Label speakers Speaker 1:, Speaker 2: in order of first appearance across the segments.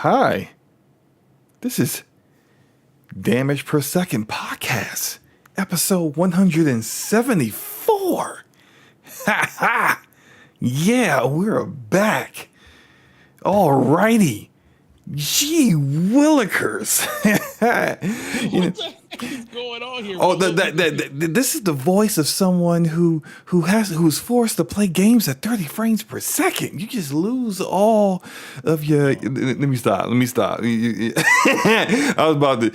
Speaker 1: Hi, this is Damage Per Second Podcast, episode 174. Ha ha! Yeah, we're back. Alrighty. Gee willikers.
Speaker 2: What the heck is going on here?
Speaker 1: Oh, this is the voice of someone who's forced to play games at 30 frames per second. You just lose all of your. Let me stop. I was about to.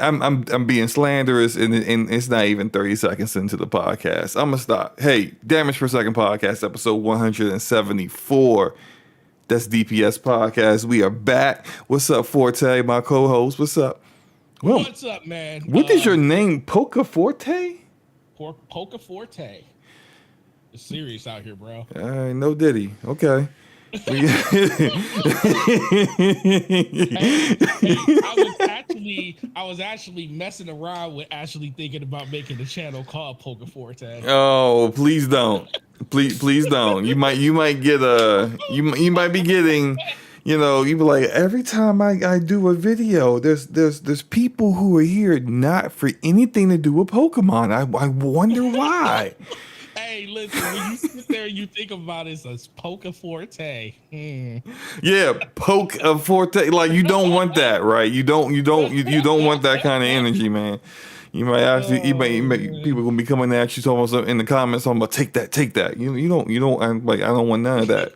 Speaker 1: I'm being slanderous, and it's not even 30 seconds into the podcast. I'm gonna stop. Hey, Damage Per Second Podcast, episode 174. That's DPS podcast. We are back. What's up, Forte, my co-host? What's up?
Speaker 2: Well, what's up, man?
Speaker 1: What is your name? Poca Forte?
Speaker 2: Poca Forte. It's serious out here, bro.
Speaker 1: No Diddy. Okay.
Speaker 2: Hey, I was actually messing around with actually thinking about making a channel called Poca Forte.
Speaker 1: Oh, please don't. Please don't. You might get you might be getting, you be like, every time I do a video, there's people who are here not for anything to do with Pokemon. I wonder why.
Speaker 2: Hey, listen, when you sit there and you think about it as Poca Forte.
Speaker 1: Yeah, Poca Forte. Like, you don't want that, right? You don't want that kind of energy, man. You might actually, people gonna be coming at you almost in the comments talking about take that. You don't. I'm like, I don't want none of that.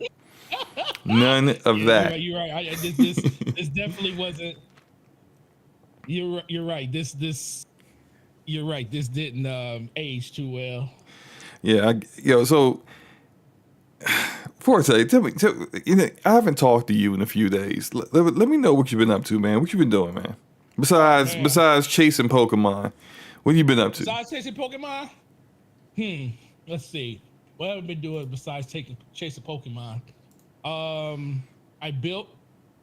Speaker 1: None of that.
Speaker 2: You're right. This definitely wasn't. You're right. You're right. This didn't age too well.
Speaker 1: Yeah, so Forte, tell me, I haven't talked to you in a few days. Let me know what you've been up to, man. What you been doing, man? Besides chasing Pokemon, what have you been up to?
Speaker 2: Besides chasing Pokemon? Let's see. What have I been doing besides chasing Pokemon? I built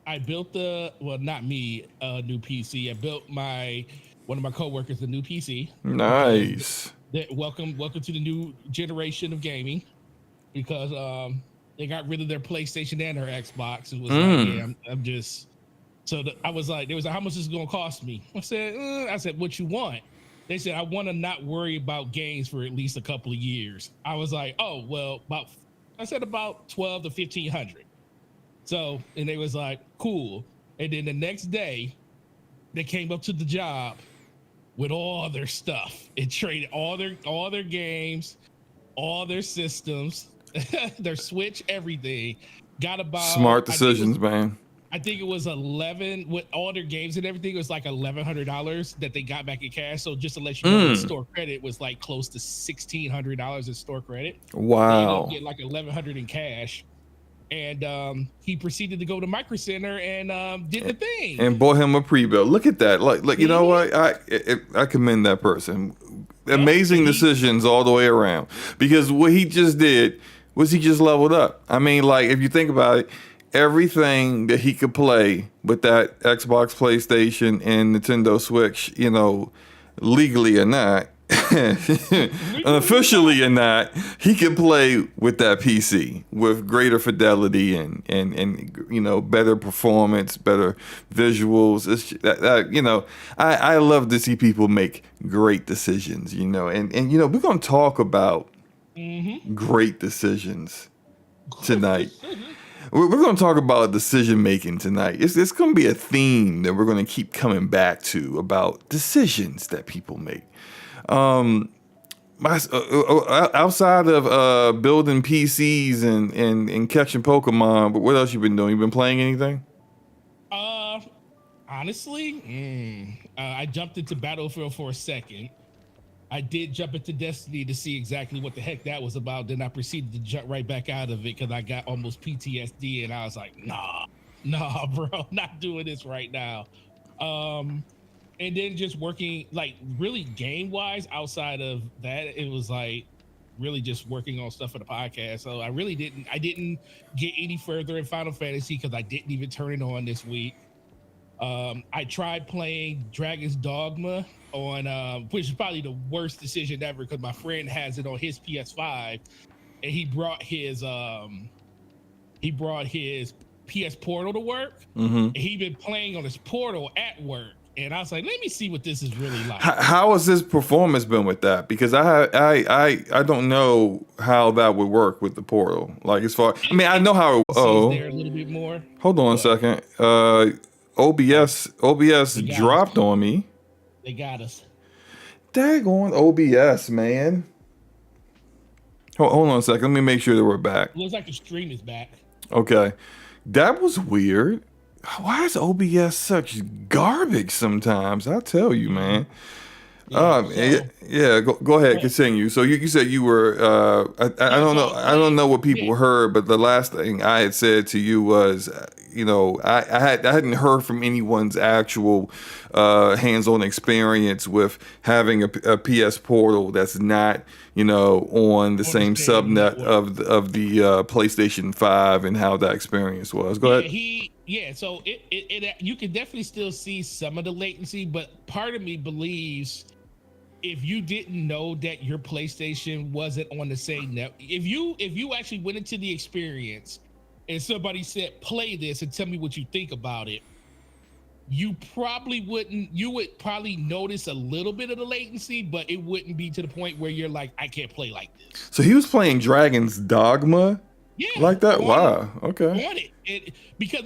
Speaker 2: not me, a new PC. I built one of my coworkers a new PC.
Speaker 1: Nice.
Speaker 2: Welcome to the new generation of gaming, because they got rid of their PlayStation and their Xbox. It was like, yeah, I'm just. So I was like, they was like, how much is it gonna cost me? I said, what you want? They said, I want to not worry about games for at least a couple of years. I was like, oh well, about 12 to 1500. So, and they was like, cool. And then the next day, they came up to the job with all their stuff and traded all their games, all their systems, their Switch, everything. Got about
Speaker 1: smart decisions, man.
Speaker 2: I think it was 11 with all their games and everything. It was like $1,100 that they got back in cash. So just to let you know, store credit was like close to $1,600 in store credit.
Speaker 1: Wow.
Speaker 2: Get like $1,100 in cash, and he proceeded to go to Micro Center and did the thing
Speaker 1: and bought him a pre-build. Look at that. Like you know what? I commend that person. Amazing decisions all the way around. Because what he just did was he just leveled up. I mean, like, if you think about it, everything that he could play with that Xbox, PlayStation, and Nintendo Switch, legally or not, unofficially or not, he could play with that PC with greater fidelity and better performance, better visuals. It's I love to see people make great decisions, and we're gonna talk about great decisions tonight. We're going to talk about decision making tonight. It's going to be a theme that we're going to keep coming back to about decisions that people make. Outside of building PCs and catching Pokemon, but what else you been doing? You been playing anything?
Speaker 2: Honestly, I jumped into Battlefield for a second. I did jump into Destiny to see exactly what the heck that was about. Then I proceeded to jump right back out of it because I got almost PTSD, and I was like, nah, bro, not doing this right now. And then just working, like, really game-wise outside of that, it was like really just working on stuff for the podcast. So I didn't get any further in Final Fantasy because I didn't even turn it on this week. I tried playing Dragon's Dogma on, which is probably the worst decision ever because my friend has it on his PS5, and he brought his PS Portal to work. And he been playing on his Portal at work. And I was like, let me see what this is really like.
Speaker 1: How has his performance been with that? Because I don't know how that would work with the Portal. Like as far, I mean, I know how.
Speaker 2: There a little bit more.
Speaker 1: Hold on a second. OBS dropped on me.
Speaker 2: They got us.
Speaker 1: Daggone OBS, man. Hold on a second. Let me make sure that we're back.
Speaker 2: Looks like the stream is back.
Speaker 1: Okay. That was weird. Why is OBS such garbage sometimes? I tell you, man. Go ahead, continue. So you said you were I don't know what people heard, but the last thing I had said to you was, I hadn't heard from anyone's actual hands-on experience with having a PS Portal that's not on the same subnet of the PlayStation 5 and how that experience was. Go ahead.
Speaker 2: So it you can definitely still see some of the latency, but part of me believes if you didn't know that your PlayStation wasn't on the same net, if you actually went into the experience and somebody said, play this and tell me what you think about it, you would probably notice a little bit of the latency, but it wouldn't be to the point where you're like, I can't play like this.
Speaker 1: So he was playing Dragon's Dogma?
Speaker 2: Yeah.
Speaker 1: Like that? Wow. Okay.
Speaker 2: On it. Because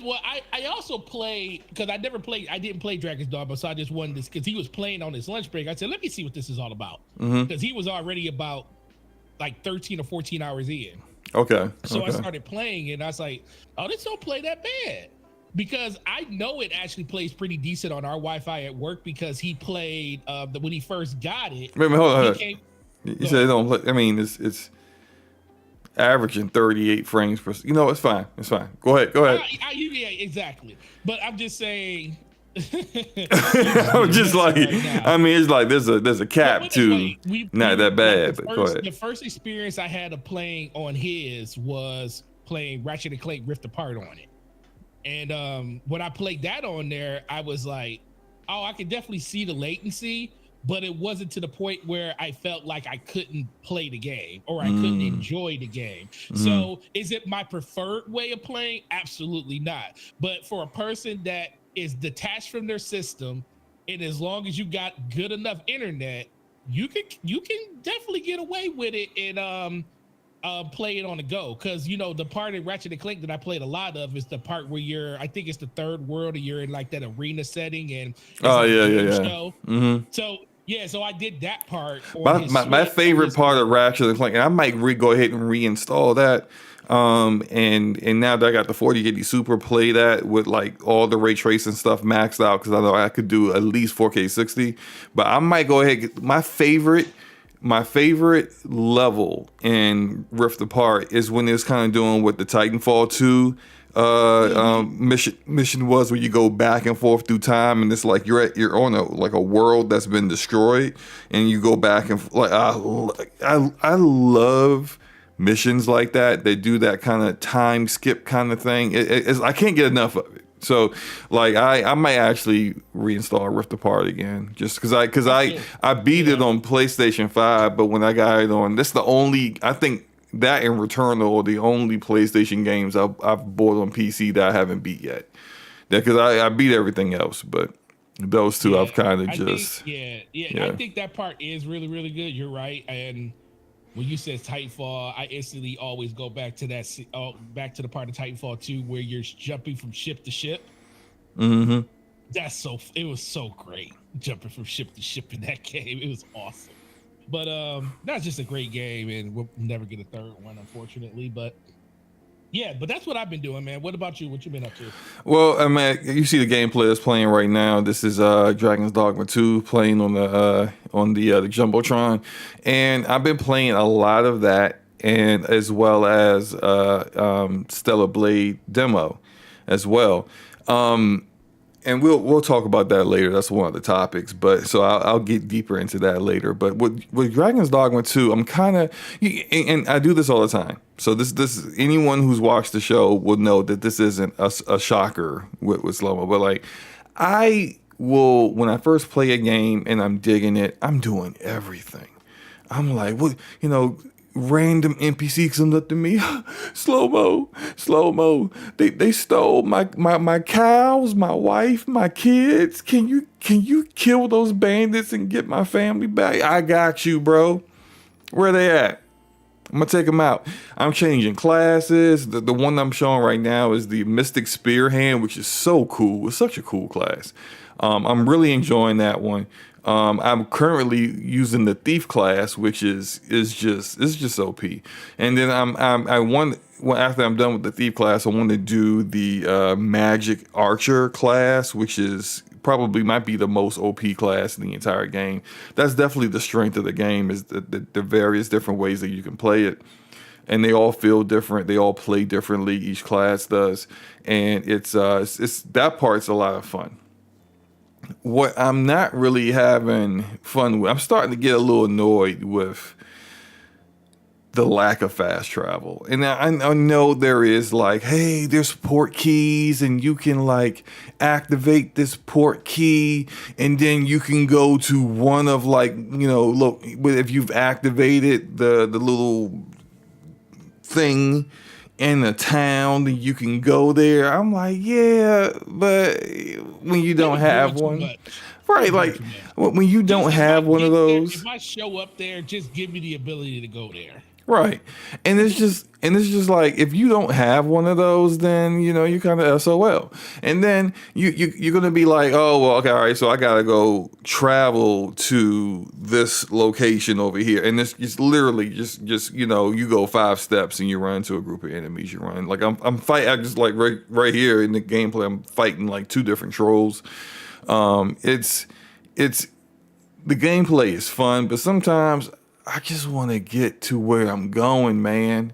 Speaker 2: I also play, because I didn't play Dragon's Dogma, so I just wanted this, because he was playing on his lunch break. I said, let me see what this is all about. Because he was already about like 13 or 14 hours in.
Speaker 1: Okay.
Speaker 2: So I started playing and I was like, oh, this don't play that bad. Because I know it actually plays pretty decent on our Wi-Fi at work, because he played when he first got it.
Speaker 1: Wait, hold on. You said it don't play. I mean, it's averaging 38 frames per. It's fine. It's fine. Go ahead.
Speaker 2: Yeah, exactly. But I'm just saying.
Speaker 1: I'm just like, I mean, it's like there's a cap to not that bad. But go ahead.
Speaker 2: The first experience I had of playing on his was playing Ratchet and Clank Rift Apart on it. And when I played that on there, I was like, oh, I could definitely see the latency, but it wasn't to the point where I felt like I couldn't play the game or I couldn't enjoy the game. So is it my preferred way of playing? Absolutely not. But for a person that is detached from their system, and as long as you got good enough internet, you can definitely get away with it and play it on the go. Because the part in Ratchet and Clank that I played a lot of is the part where I think it's the third world, and you're in like that arena setting and show. So I did that part.
Speaker 1: My favorite part of Ratchet and Clank, and I might go ahead and reinstall that. And now that I got the 4080 Super, play that with like all the ray tracing stuff maxed out, because I know I could do at least 4K 60. But I might go ahead and get my favorite level in Rift Apart is when it's kind of doing what the Titanfall 2 mission was, where you go back and forth through time, and it's like you're on a world that's been destroyed, and you go back and like I love missions like that. They do that kind of time skip kind of thing. I can't get enough of it. So like I might actually reinstall Rift Apart again, just because I beat it on PlayStation 5, but when I got it on, that's the only, I think that and Returnal are the only PlayStation games I've bought on PC that I haven't beat yet. Because I beat everything else, but those two I've kind of just
Speaker 2: I think that part is really, really good. You're right. And when you said Titanfall, I instantly always go back to back to the part of Titanfall 2 where you're jumping from ship to ship. It was so great jumping from ship to ship in that game. It was awesome. But that's just a great game, and we'll never get a third one, unfortunately. But yeah, but that's what I've been doing, man. What about you? What you been up to?
Speaker 1: Well, I mean, you see the gameplay that's playing right now. This is Dragon's Dogma 2 playing on the Jumbotron, and I've been playing a lot of that, and as well as Stellar Blade demo as well. And we'll talk about that later. That's one of the topics. But so I'll get deeper into that later. But with Dragon's Dogma 2, I'm kind of, and I do this all the time. So this anyone who's watched the show will know that this isn't a shocker with slow-mo. But like, I will, when I first play a game and I'm digging it, I'm doing everything. I'm like, what, random NPC comes up to me, slow mo. They stole my cows, my wife, my kids. Can you kill those bandits and get my family back? I got you, bro. Where they at? I'm gonna take them out. I'm changing classes. The one I'm showing right now is the Mystic Spearhand, which is so cool. It's such a cool class. I'm really enjoying that one. I'm currently using the Thief class, which is just OP. And then after I'm done with the Thief class, I want to do the Magic Archer class, which is probably might be the most OP class in the entire game. That's definitely the strength of the game, is the various different ways that you can play it. And they all feel different. They all play differently. Each class does. And it's that part's a lot of fun. What I'm not really having fun with, I'm starting to get a little annoyed with the lack of fast travel. And I know there is like, hey, there's port keys and you can like activate this port key and then you can go to one of like, look, if you've activated the little thing in a town, then you can go there. I'm like, yeah, but when you don't have one, right? Like when you don't have one of those,
Speaker 2: if I show up there, just give me the ability to go there.
Speaker 1: Right. And it's just like, if you don't have one of those, then, you're kind of SOL. And then you're going to be like, oh, well, okay, all right, so I got to go travel to this location over here. And it's literally just you go 5 steps and you run into a group of enemies. You run. Like, I'm fighting, I just like right here in the gameplay, I'm fighting like 2 different trolls. It's the gameplay is fun, but sometimes I just want to get to where I'm going, man.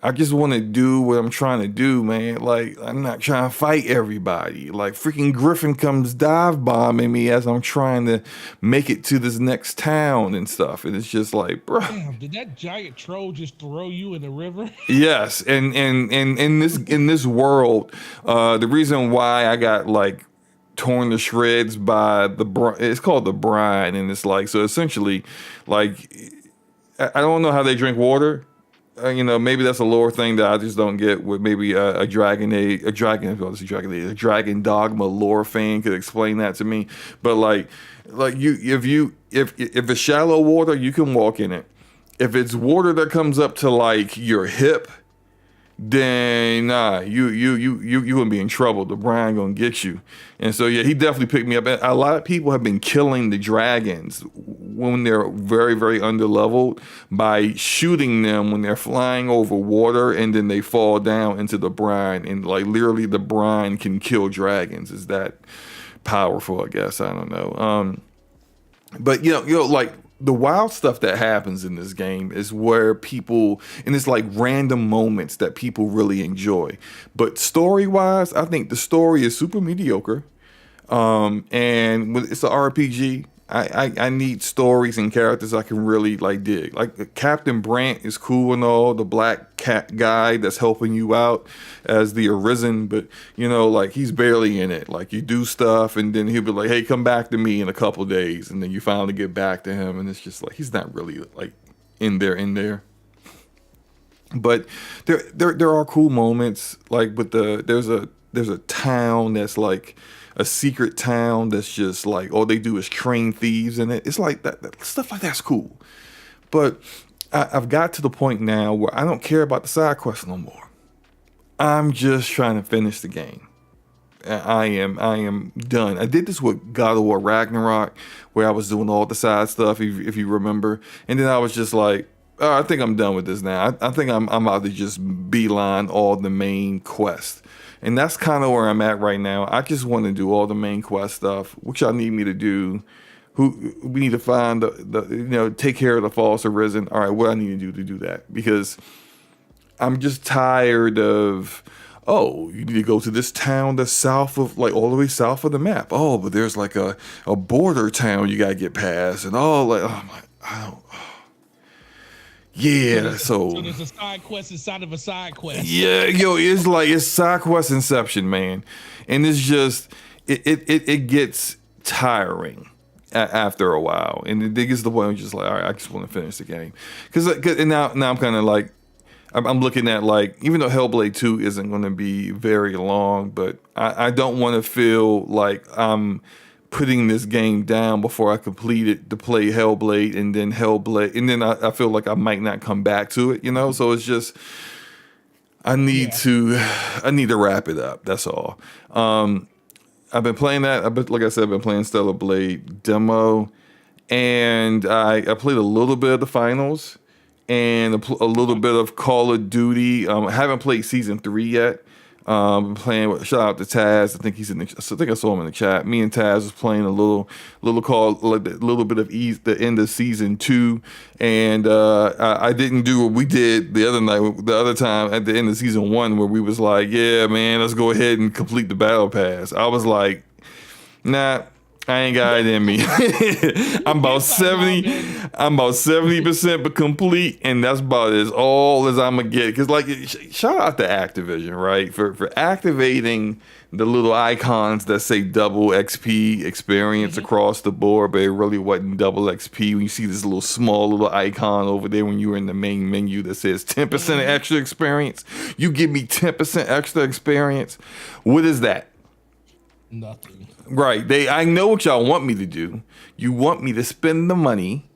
Speaker 1: I just want to do what I'm trying to do, man. Like, I'm not trying to fight everybody. Like, freaking Griffin comes dive bombing me as I'm trying to make it to this next town and stuff. And it's just like, bro.
Speaker 2: Damn, did that giant troll just throw you in the river?
Speaker 1: Yes. And in this world, the reason why I got like torn to shreds by it's called the brine, and it's like, so essentially, like, I don't know how they drink water. Maybe that's a lore thing that I just don't get. With maybe a dragon Dogma lore fan could explain that to me. But like if it's shallow water, you can walk in it. If it's water that comes up to like your hip, then nah, you gonna be in trouble. The brine gonna get you. And so yeah, he definitely picked me up. And a lot of people have been killing the dragons when they're very, very underleveled by shooting them when they're flying over water, and then they fall down into the brine, and like literally the brine can kill dragons. Is that powerful? I guess, I don't know. But like, the wild stuff that happens in this game is where people, and it's like random moments that people really enjoy. But story-wise, I think the story is super mediocre. And when it's an RPG, I need stories and characters I can really like dig. Like Captain Brant is cool and all, the black cat guy that's helping you out as the Arisen, but like, he's barely in it. Like, you do stuff and then he'll be like, hey, come back to me in a couple days, and then you finally get back to him, and it's just like, he's not really like in there. But there are cool moments, like with there's a town that's like a secret town that's just like, all they do is train thieves in it. It's like that stuff like that's cool. But I've got to the point now where I don't care about the side quests no more. I'm just trying to finish the game. I am done. I did this with God of War Ragnarok, where I was doing all the side stuff, if you remember. And then I was just like, oh, I think I'm done with this now. I think I'm about to just beeline all the main quests. And that's kind of where I'm at right now. I just want to do all the main quest stuff, which y'all need me to do. We need to find take care of the false arisen. All right, what I need to do that, because I'm just tired of, oh, you need to go to this town that's south of, like, all the way south of the map. Oh, but there's like a border town you gotta get past, and I don't. Yeah, so
Speaker 2: there's a side quest inside of a side quest.
Speaker 1: Yeah, it's side quest inception, man. And it's just it gets tiring. after a while, and it gets to the point where you're just like, all right, I just want to finish the game. Because and now I'm kind of like, I'm looking at like, even though Hellblade 2 isn't going to be very long, but I don't want to feel like I'm putting this game down before I complete it to play Hellblade, and then I feel like I might not come back to it, you know? So it's just, I need to wrap it up. That's all. I've been playing that. Like I said, I've been playing Stellar Blade demo, and I played a little bit of the finals and a little bit of Call of Duty. I haven't played season 3 yet. Playing with, shout out to Taz. I think he's in the, I think I saw him in the chat. Me and Taz was playing a little bit of the end of season 2, and I didn't do what we did the other time at the end of season 1, where we was like, yeah, man, let's go ahead and complete the battle pass. I was like, nah, I ain't got it in me. I'm about 70% but complete, and that's about all as I'm gonna get. Cause like, shout out to Activision, right? For activating the little icons that say double XP experience across the board, but it really wasn't double XP. When you see this small little icon over there when you're in the main menu that says 10% extra experience, you give me 10% extra experience. What is that?
Speaker 2: Nothing.
Speaker 1: Right. I know what y'all want me to do. You want me to spend the money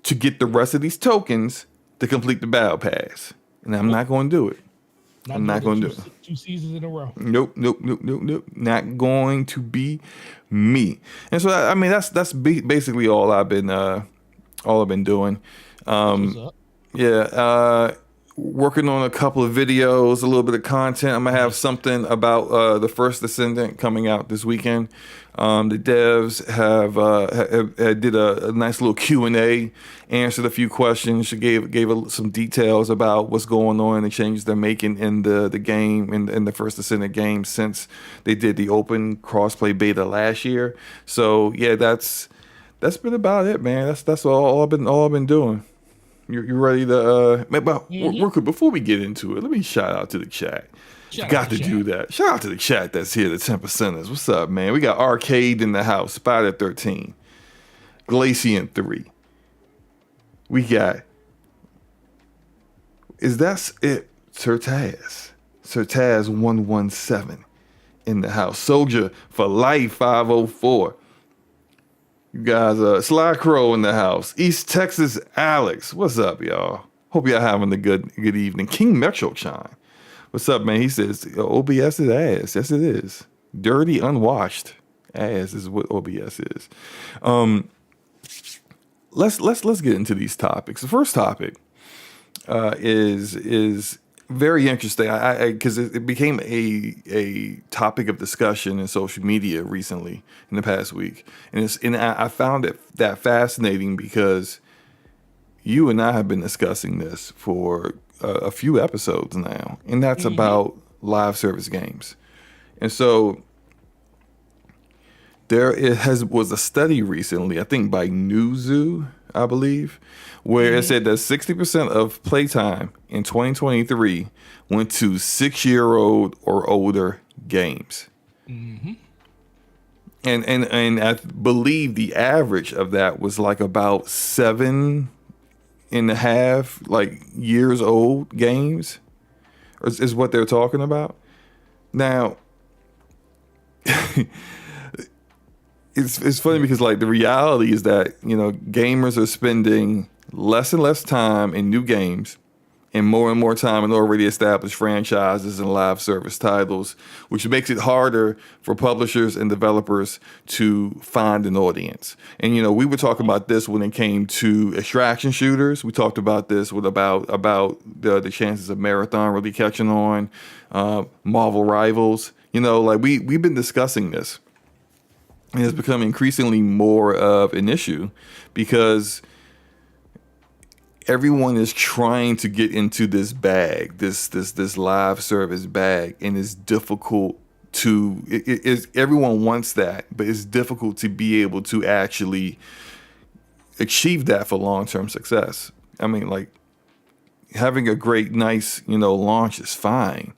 Speaker 1: to get the rest of these tokens to complete the battle pass. And I'm not going to do it. I'm not going to do it.
Speaker 2: 2 seasons in a row.
Speaker 1: Nope. Not going to be me. And so, I mean, that's basically all I've been doing. Working on a couple of videos, a little bit of content. I'm gonna have something about the First Descendant coming out this weekend. The devs have did a nice little Q&A, answered a few questions, gave some details about what's going on and the changes they're making in the game, in the First Descendant game, since they did the open crossplay beta last year. So yeah, that's been about it, man. That's all I've been doing. You ready to before we get into it, let me shout out to the chat. Got to do that. Shout out to the chat that's here, the 10%ers. What's up, man? We got Arcade in the house, Spider 13, Glacian 3. We got, is that it? Sertaz 117 in the house. Soldier for Life 504. You guys, Sly Crow in the house. East Texas Alex. What's up, y'all? Hope y'all having a good evening. King Metro Shine. What's up, man? He says OBS is ass. Yes, it is. Dirty, unwashed ass is what OBS is. Let's get into these topics. The first topic is very interesting. Because it became a topic of discussion in social media recently in the past week, and I found that fascinating because you and I have been discussing this for a few episodes now, and that's about live service games. And so was a study recently, I think by Newzoo, I believe, where it said that 60% of playtime in 2023 went to 6-year-old or older games. And I believe the average of that was like about 7.5 years old games is what they're talking about. Now, it's funny because like the reality is that, you know, gamers are spending less and less time in new games and more time in already established franchises and live service titles, which makes it harder for publishers and developers to find an audience. And, you know, we were talking about this when it came to extraction shooters. We talked about this about the chances of Marathon really catching on, Marvel Rivals. You know, like we've been discussing this. And it's become increasingly more of an issue because everyone is trying to get into this bag, this live service bag, and it's difficult to. Everyone wants that, but it's difficult to be able to actually achieve that for long-term success. I mean, like having a great, nice, you know, launch is fine,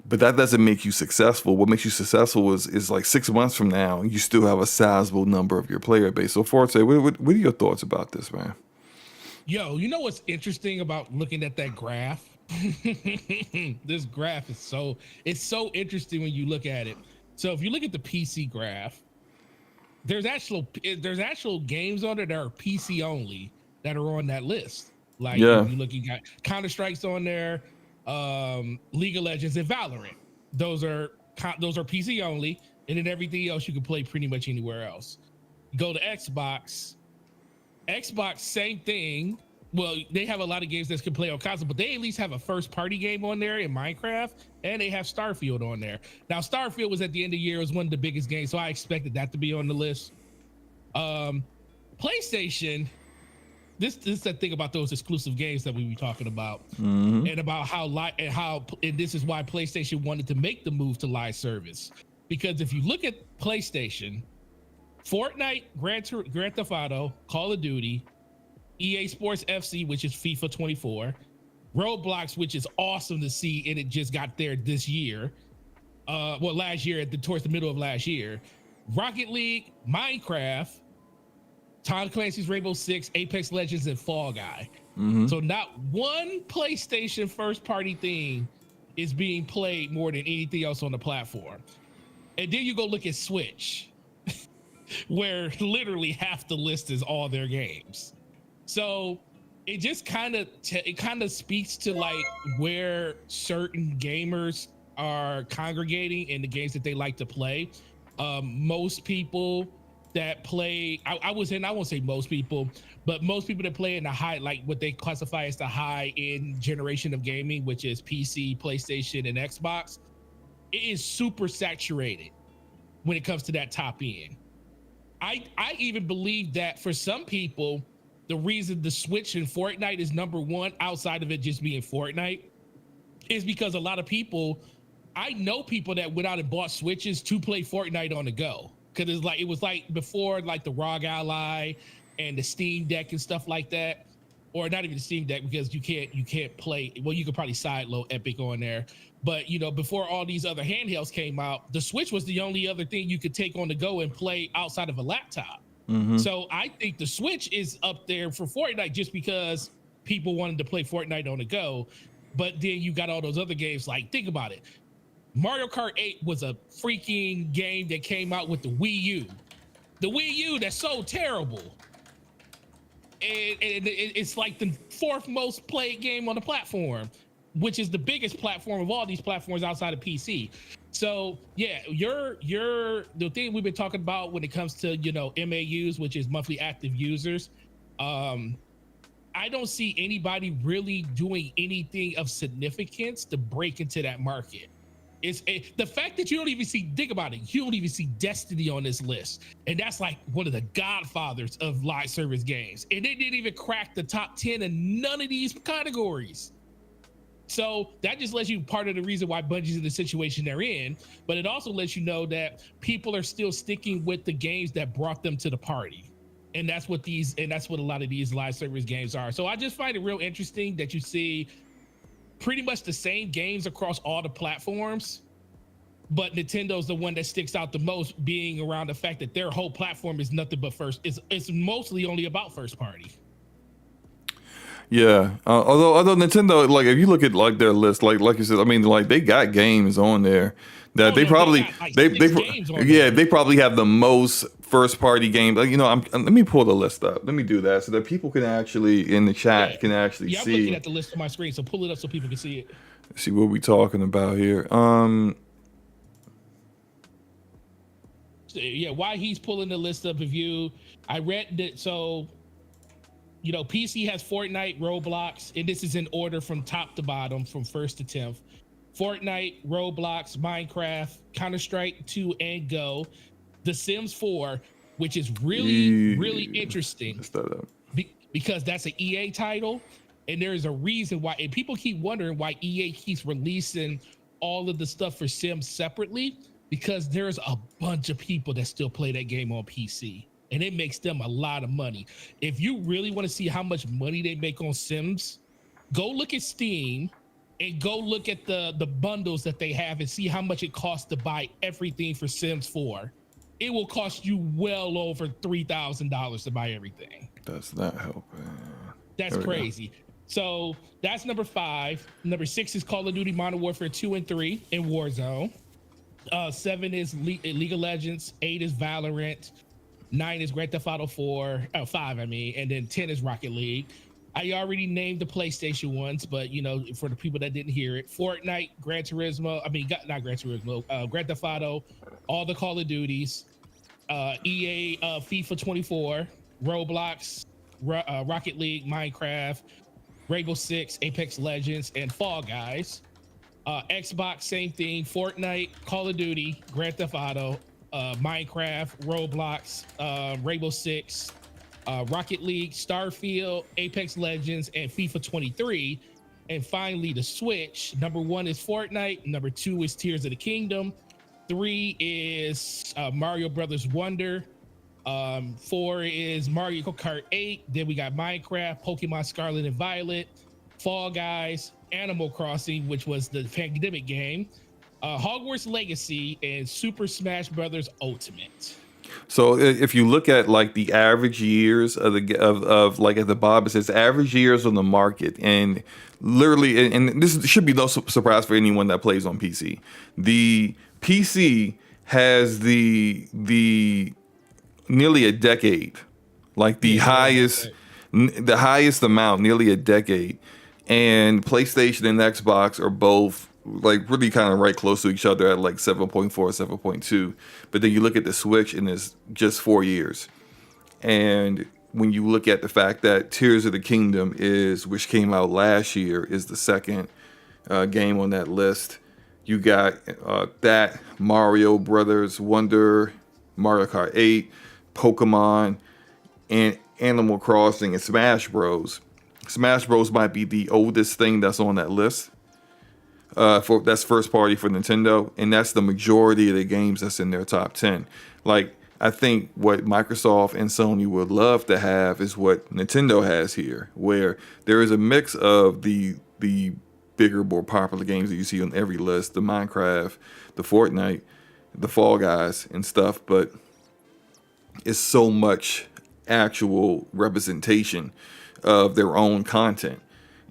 Speaker 1: But that doesn't make you successful. What makes you successful is like 6 months from now, you still have a sizable number of your player base. So Forte, what are your thoughts about this, man?
Speaker 2: Yo, you know what's interesting about looking at that graph? This graph is so interesting when you look at it. So if you look at the PC graph, there's actual games on there that are PC only that are on that list. Like
Speaker 1: Yeah.
Speaker 2: if you look, you got Counter-Strike's on there, League of Legends and Valorant. Those are PC only, and then everything else you can play pretty much anywhere else. Go to Xbox, same thing. Well, they have a lot of games that can play on console, but they at least have a first-party game on there in Minecraft, and they have Starfield on there. Now, Starfield was at the end of the year, it was one of the biggest games, so I expected that to be on the list. PlayStation, this is the thing about those exclusive games that we were talking about, and about and this is why PlayStation wanted to make the move to live service, because if you look at PlayStation, Fortnite, Grand Theft Auto, Call of Duty, EA Sports FC, which is FIFA 24, Roblox, which is awesome to see, and it just got there this year. Last year, towards the middle of last year. Rocket League, Minecraft, Tom Clancy's Rainbow Six, Apex Legends, and Fall Guy. So not one PlayStation first-party thing is being played more than anything else on the platform. And then you go look at Switch, where literally half the list is all their games. So it just kind of speaks to like where certain gamers are congregating in the games that they like to play. Most people that play, I won't say most people, but most people that play in the high, like what they classify as the high end generation of gaming, which is PC, PlayStation, and Xbox, it is super saturated when it comes to that top end. I even believe that for some people, the reason the Switch and Fortnite is number one outside of it just being Fortnite is because a lot of people, I know people that went out and bought Switches to play Fortnite on the go. Cause it was like before like the ROG Ally and the Steam Deck and stuff like that, or not even the Steam Deck because you can't play. Well, you could probably sideload Epic on there, but before all these other handhelds came out, the Switch was the only other thing you could take on the go and play outside of a laptop. So I think the Switch is up there for Fortnite just because people wanted to play Fortnite on the go. But then you got all those other games. Like, think about it. Mario Kart 8 was a freaking game that came out with the Wii U. The Wii U that's so terrible. And it's like the fourth most played game on the platform, which is the biggest platform of all these platforms outside of PC. So yeah, the thing we've been talking about when it comes to MAUs, which is monthly active users. I don't see anybody really doing anything of significance to break into that market. The fact that you don't even see, think about it, you don't even see Destiny on this list. And that's like one of the godfathers of live service games. And they didn't even crack the top 10 in none of these categories. So that just lets you part of the reason why Bungie's in the situation they're in, but it also lets you know that people are still sticking with the games that brought them to the party. And that's what a lot of these live service games are. So I just find it real interesting that you see pretty much the same games across all the platforms, but Nintendo's the one that sticks out the most, being around the fact that their whole platform is nothing but it's mostly only about first party.
Speaker 1: Yeah, although Nintendo, like if you look at like their list, like you said, I mean, like they got games on there that they probably they probably have the most first party games. Like, let me pull the list up. Let me do that so that people can actually in the chat can actually see.
Speaker 2: I'm looking at the list on my screen, so pull it up so people can see it.
Speaker 1: See what we talking about here.
Speaker 2: Yeah, why he's pulling the list up, I read that. So PC has Fortnite, Roblox, and this is in order from top to bottom, from first to 10th. Fortnite, Roblox, Minecraft, Counter-Strike 2 and Go, The Sims 4, which is really interesting because that's an EA title, and there's a reason why, and people keep wondering why EA keeps releasing all of the stuff for Sims separately, because there's a bunch of people that still play that game on PC. And it makes them a lot of money. If you really want to see how much money they make on Sims, go look at Steam and go look at the bundles that they have and see how much it costs to buy everything for Sims 4. It will cost you well over $3,000 to buy everything.
Speaker 1: Does not help.
Speaker 2: That's crazy. So that's number 5. Number 6 is Call of Duty Modern Warfare 2 and 3 in Warzone. 7 is League of Legends. 8 is Valorant. 9 is Grand Theft Auto 5, I mean, and then 10 is Rocket League. I already named the PlayStation ones, but for the people that didn't hear it, Fortnite, Gran Turismo, not Gran Turismo, Grand Theft Auto, all the Call of Duties, EA, FIFA 24, Roblox, Rocket League, Minecraft, Rainbow Six, Apex Legends, and Fall Guys. Xbox, same thing, Fortnite, Call of Duty, Grand Theft Auto, Minecraft, Roblox, Rainbow Six, Rocket League, Starfield, Apex Legends, and FIFA 23. And finally, the Switch. Number 1 is Fortnite. Number 2 is Tears of the Kingdom. 3 is Mario Brothers Wonder. 4 is Mario Kart 8. Then we got Minecraft, Pokemon Scarlet and Violet, Fall Guys, Animal Crossing, which was the pandemic game, Hogwarts Legacy, and Super Smash Brothers Ultimate.
Speaker 1: So if you look at like the average years of like at the bottom, it says average years on the market, and literally, and this should be no surprise for anyone that plays on PC. The PC has the nearly a decade, like the highest amount, nearly a decade, and PlayStation and Xbox are both like really kind of right close to each other at like 7.4, 7.2. But then you look at the Switch and it's just 4 years. And when you look at the fact that Tears of the Kingdom which came out last year, is the second game on that list. You got that, Mario Brothers Wonder, Mario Kart 8, Pokemon, and Animal Crossing, and Smash Bros. Smash Bros might be the oldest thing that's on that list. That's first party for Nintendo, and that's the majority of the games that's in their top 10. Like, I think what Microsoft and Sony would love to have is what Nintendo has here, where there is a mix of the bigger, more popular games that you see on every list, the Minecraft, the Fortnite, the Fall Guys and stuff, but it's so much actual representation of their own content.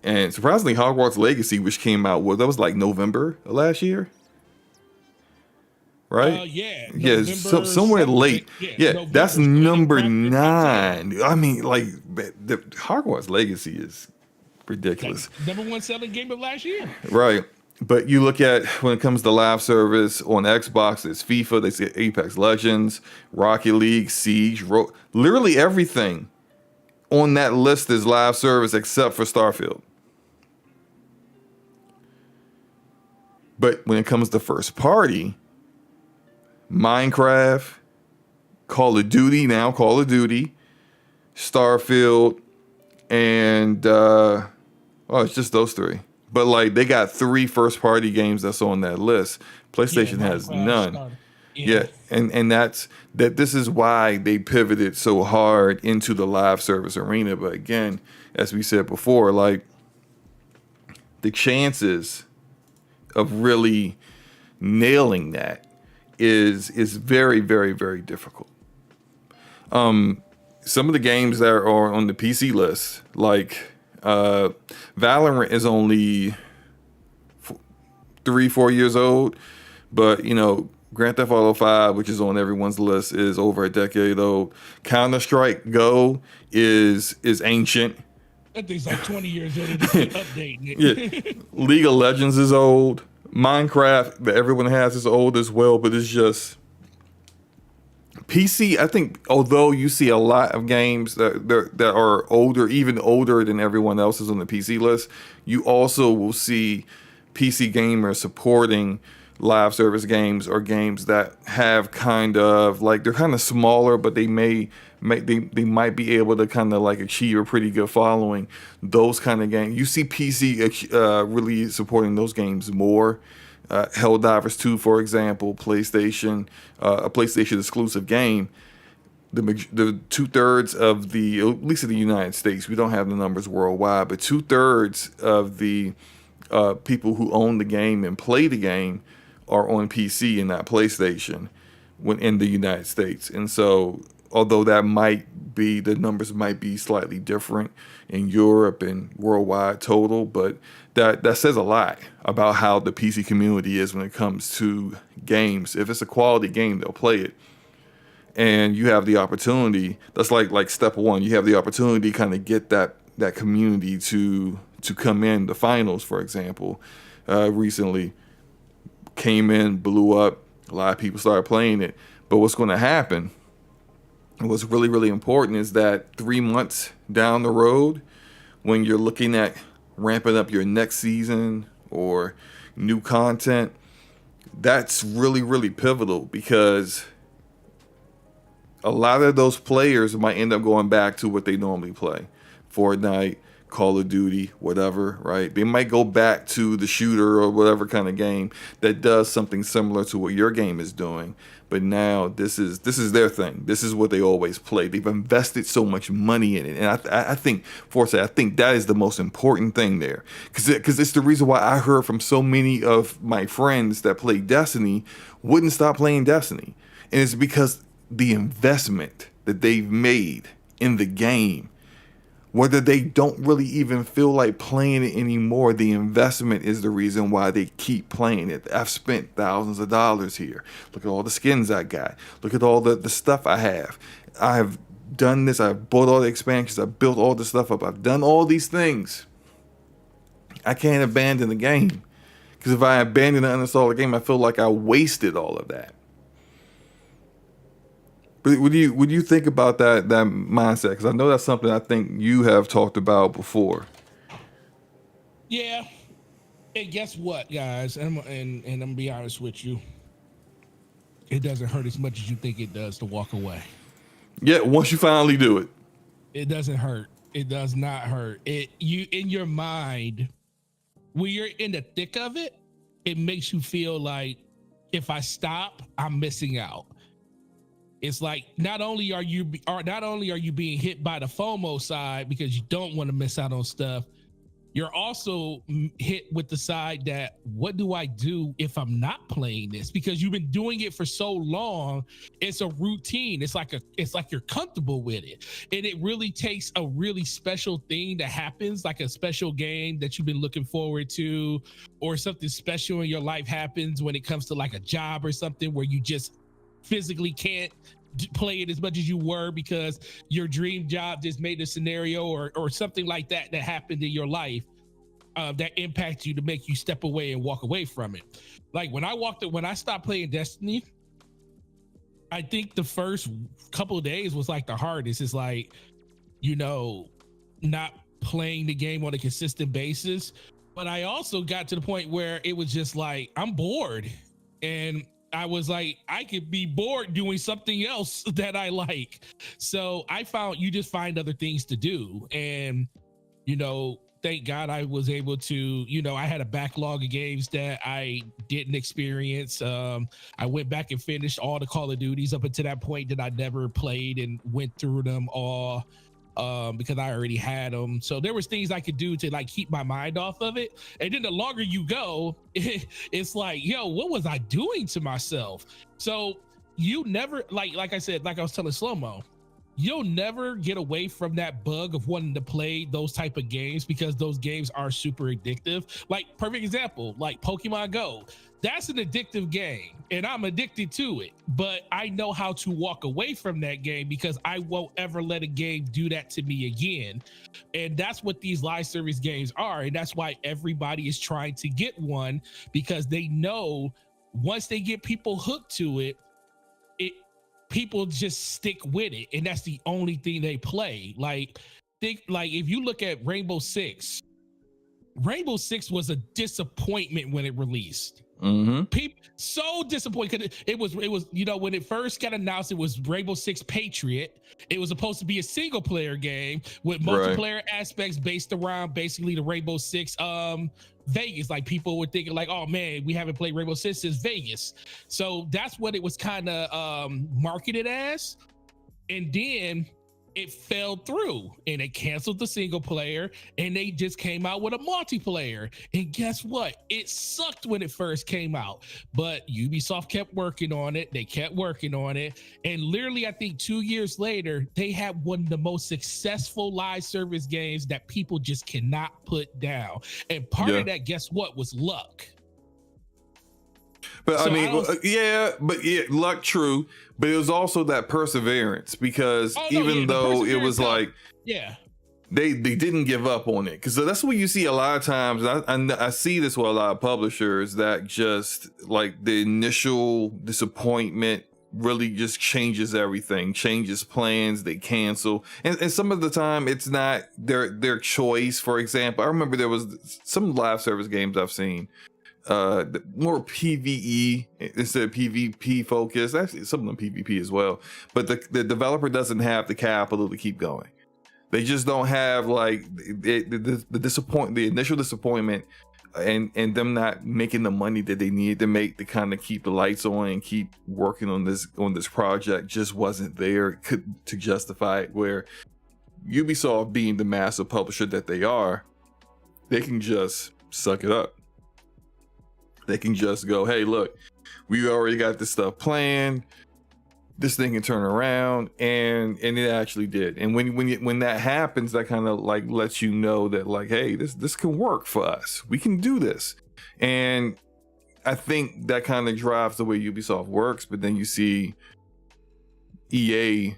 Speaker 1: And surprisingly, Hogwarts Legacy, which came out, that was like November of last year, right? Somewhere late. Yeah, that's number 9. I mean, like the Hogwarts Legacy is ridiculous.
Speaker 2: Like, number 1 selling game of last year.
Speaker 1: Right. But you look at when it comes to live service on Xbox, it's FIFA, they say Apex Legends, Rocket League, Siege, literally everything on that list is live service except for Starfield. But when it comes to first party, Minecraft, Call of Duty, Starfield, and it's just those 3. But like they got 3 first party games that's on that list. PlayStation has none. Yeah, and that's this is why they pivoted so hard into the live service arena. But again, as we said before, like the chances of really nailing that is very, very, very difficult. Some of the games that are on the PC list, like Valorant, is only 3-4 years old, but Grand Theft Auto 5, which is on everyone's list, is over a decade old. Counter-Strike Go is ancient.
Speaker 2: That thing's like 20 years old. They keep updating it.
Speaker 1: Yeah. League of Legends is old. Minecraft, that everyone has, is old as well, but it's just PC. I think although you see a lot of games that are older, even older than everyone else's on the PC list, you also will see PC gamers supporting live service games or games that have kind of like, they're kind of smaller, but they might be able to kind of like achieve a pretty good following. Those kind of games, you see PC really supporting those games more. Helldivers 2, for example, a PlayStation exclusive game. The 2/3 of at least in the United States, we don't have the numbers worldwide, but 2/3 of the people who own the game and play the game are on PC and not PlayStation when in the United States. And so, although that might be, the numbers might be slightly different in Europe and worldwide total, but that says a lot about how the PC community is when it comes to games. If it's a quality game, they'll play it. And you have the opportunity, that's like step one, you have the opportunity to kind of get that community to come in the finals, for example. Recently came in, blew up, a lot of people started playing it. But what's going to happen, and what's really, really important, is that 3 months down the road, when you're looking at ramping up your next season or new content, that's really, really pivotal, because a lot of those players might end up going back to what they normally play. Fortnite, Call of Duty, whatever, right? They might go back to the shooter or whatever kind of game that does something similar to what your game is doing. But now this is their thing. This is what they always play. They've invested so much money in it. And I think, Forte, I think that is the most important thing there. Because it's the reason why I heard from so many of my friends that play Destiny wouldn't stop playing Destiny. And it's because the investment that they've made in the game, whether they don't really even feel like playing it anymore, the investment is the reason why they keep playing it. I've spent thousands of dollars here. Look at all the skins I got. Look at all the stuff I have. I've done this. I've bought all the expansions. I've built all the stuff up. I've done all these things. I can't abandon the game. Because if I abandon and uninstall the game, I feel like I wasted all of that. But would you think about that mindset? Because I know that's something I think you have talked about before.
Speaker 2: Yeah. And guess what, guys? And I'm gonna be honest with you. It doesn't hurt as much as you think it does to walk away.
Speaker 1: Yeah, once you finally do it.
Speaker 2: It doesn't hurt. It does not hurt. You in your mind, when you're in the thick of it, it makes you feel like if I stop, I'm missing out. It's like not only are you being hit by the FOMO side because you don't want to miss out on stuff, you're also hit with the side that, what do I do if I'm not playing this? Because you've been doing it for so long, it's a routine. It's like you're comfortable with it. And it really takes a really special thing that happens, like a special game that you've been looking forward to, or something special in your life happens when it comes to like a job or something where you just physically can't play it as much as you were because your dream job just made a scenario or something like that happened in your life that impacts you to make you step away and walk away from it. Like when I stopped playing Destiny, I think the first couple of days was like the hardest. It's like, not playing the game on a consistent basis. But I also got to the point where it was just like, I'm bored. And I was like, I could be bored doing something else that I like. So I found you just find other things to do. And, thank God I was able to, I had a backlog of games that I didn't experience. I went back and finished all the Call of Duties up until that point that I never played and went through them all because I already had them. So there was things I could do to like keep my mind off of it. And then the longer you go, it's like, what was I doing to myself? So you never, like I said, like I was telling Slow-Mo, you'll never get away from that bug of wanting to play those type of games because those games are super addictive. Like perfect example, like Pokemon Go. That's an addictive game and I'm addicted to it, but I know how to walk away from that game because I won't ever let a game do that to me again. And that's what these live service games are. And that's why everybody is trying to get one, because they know once they get people hooked to it, people just stick with it. And that's the only thing they play. Like if you look at Rainbow Six was a disappointment when it released.
Speaker 1: Mm-hmm.
Speaker 2: People so disappointed because it was when it first got announced, it was Rainbow Six Patriot. It was supposed to be a single player game with multiplayer aspects based around basically the Rainbow Six Vegas. Like people were thinking like, oh man, we haven't played Rainbow Six since Vegas. So that's what it was kind of marketed as. And then it fell through and they canceled the single player and they just came out with a multiplayer. And guess what? It sucked when it first came out, but Ubisoft kept working on it. They kept working on it. And literally, I think 2 years later, they had one of the most successful live service games that people just cannot put down. And part of that, guess what, was luck.
Speaker 1: But so luck, true. But it was also that perseverance, because even though it was like, they didn't give up on it. Because that's what you see a lot of times. I see this with a lot of publishers, that just like the initial disappointment really just changes everything, changes plans, they cancel. And some of the time it's not their choice. For example, I remember there was some live service games I've seen, more PvE instead of PvP focused. Actually, some of them PvP as well. But the developer doesn't have the capital to keep going. They just don't have like the initial disappointment, and them not making the money that they needed to make to kind of keep the lights on and keep working on this project just wasn't there to justify it. Where Ubisoft, being the massive publisher that they are, they can just suck it up. They can just go, hey, look, we already got this stuff planned. This thing can turn around, and it actually did. And when that happens, that kind of like lets you know that like, hey, this can work for us. We can do this. And I think that kind of drives the way Ubisoft works. But then you see EA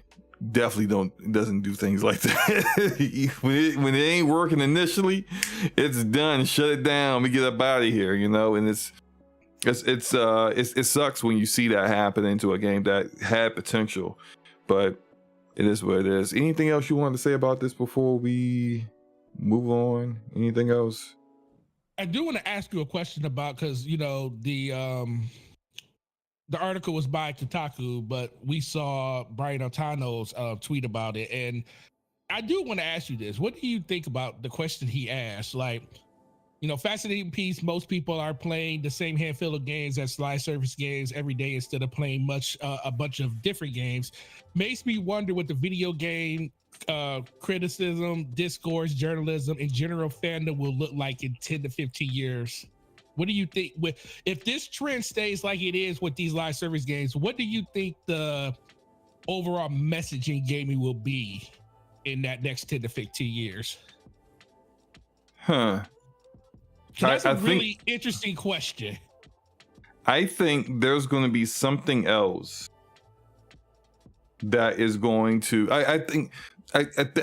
Speaker 1: definitely doesn't do things like that. when it ain't working initially, it's done. Shut it down. We get up out of here, and it sucks when you see that happen into a game that had potential, but it is what it is. Anything else you wanted to say about this before we move on? Anything else?
Speaker 2: I do want to ask you a question about, because the article was by Kotaku, but we saw Brian Altano's tweet about it. And I do want to ask you this. What do you think about the question he asked? Like, fascinating piece. Most people are playing the same handful of games as live service games every day instead of playing a bunch of different games. Makes me wonder what the video game criticism, discourse, journalism, and general fandom will look like in 10 to 15 years. What do you think? If this trend stays like it is with these live service games, what do you think the overall message in gaming will be in that next 10 to 15 years? That's a really interesting question.
Speaker 1: I think there's going to be something else that is going to. I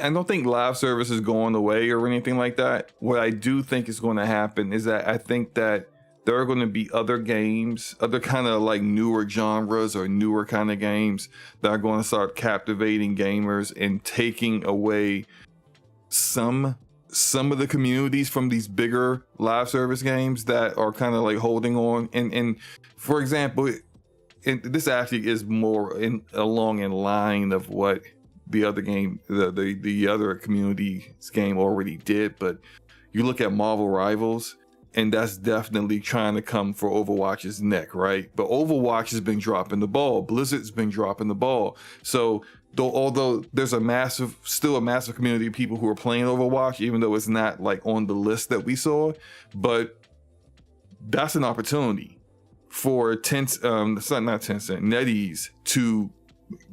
Speaker 1: don't think live service is going away or anything like that. What I do think is going to happen is that I think that there are going to be other games, other kind of like newer genres or newer kind of games that are going to start captivating gamers and taking away some of the communities from these bigger live service games that are kind of like holding on. And for example, this actually is more along in line of what the other game, the other community's game already did. But you look at Marvel Rivals, and that's definitely trying to come for Overwatch's neck, right? But Overwatch has been dropping the ball. Blizzard's been dropping the ball. So although there's still a massive community of people who are playing Overwatch, even though it's not like on the list that we saw, but that's an opportunity for NetEase to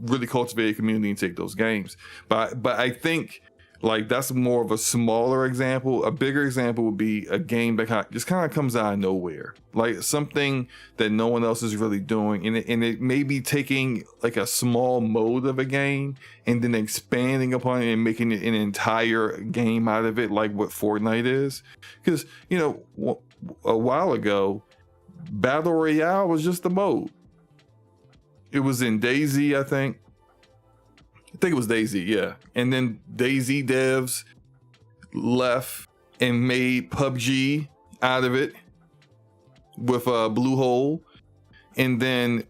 Speaker 1: really cultivate a community and take those games. But I think like that's more of a smaller example. A bigger example would be a game that just kind of comes out of nowhere, like something that no one else is really doing, and it may be taking like a small mode of a game and then expanding upon it and making it an entire game out of it, like what Fortnite is. Because a while ago, Battle Royale was just a mode. It was in DayZ, I think it was DayZ, yeah. And then DayZ devs left and made PUBG out of it with a Bluehole. And then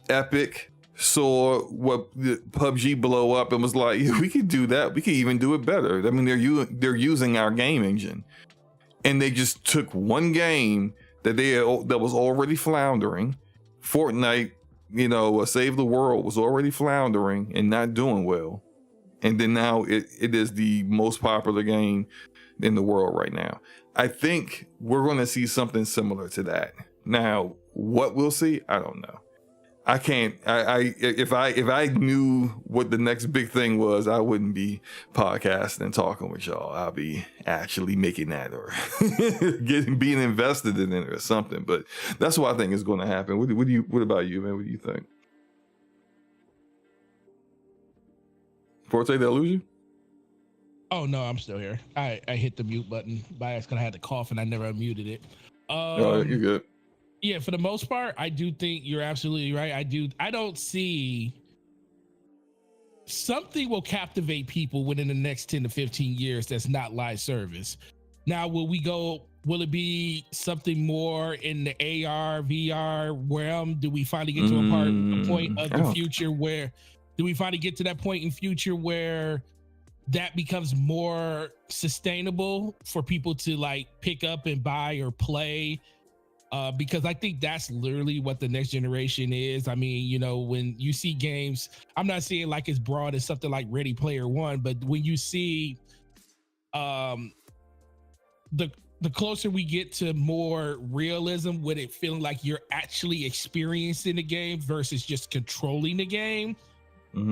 Speaker 1: Epic saw what the PUBG blow up and was like, we could do that. We could even do it better. I mean, they're using our game engine. And they just took one game that was already floundering. Fortnite, Save the World was already floundering and not doing well. and then now it is the most popular game in the world right now. I think we're going to see something similar to that. Now, what we'll see, I don't know. I can't. If I knew what the next big thing was, I wouldn't be podcasting and talking with y'all. I'll be actually making that or being invested in it or something. But that's what I think is going to happen. What about you, man? What do you think? Forte, did I lose you?
Speaker 2: Oh no, I'm still here. I hit the mute button by accident. I had to cough and I never unmuted it.
Speaker 1: You're good.
Speaker 2: Yeah, for the most part, I do think you're absolutely right. I don't see something will captivate people within the next 10 to 15 years that's not live service. Now, will it be something more in the AR, VR realm? Do we finally get to a point of the future where do we finally get to that point in future where that becomes more sustainable for people to like pick up and buy or play? Because I think that's literally what the next generation is. I mean, you know, when you see games, I'm not saying like as broad as something like Ready Player One, but when you see the closer we get to more realism with it feeling like you're actually experiencing the game versus just controlling the game,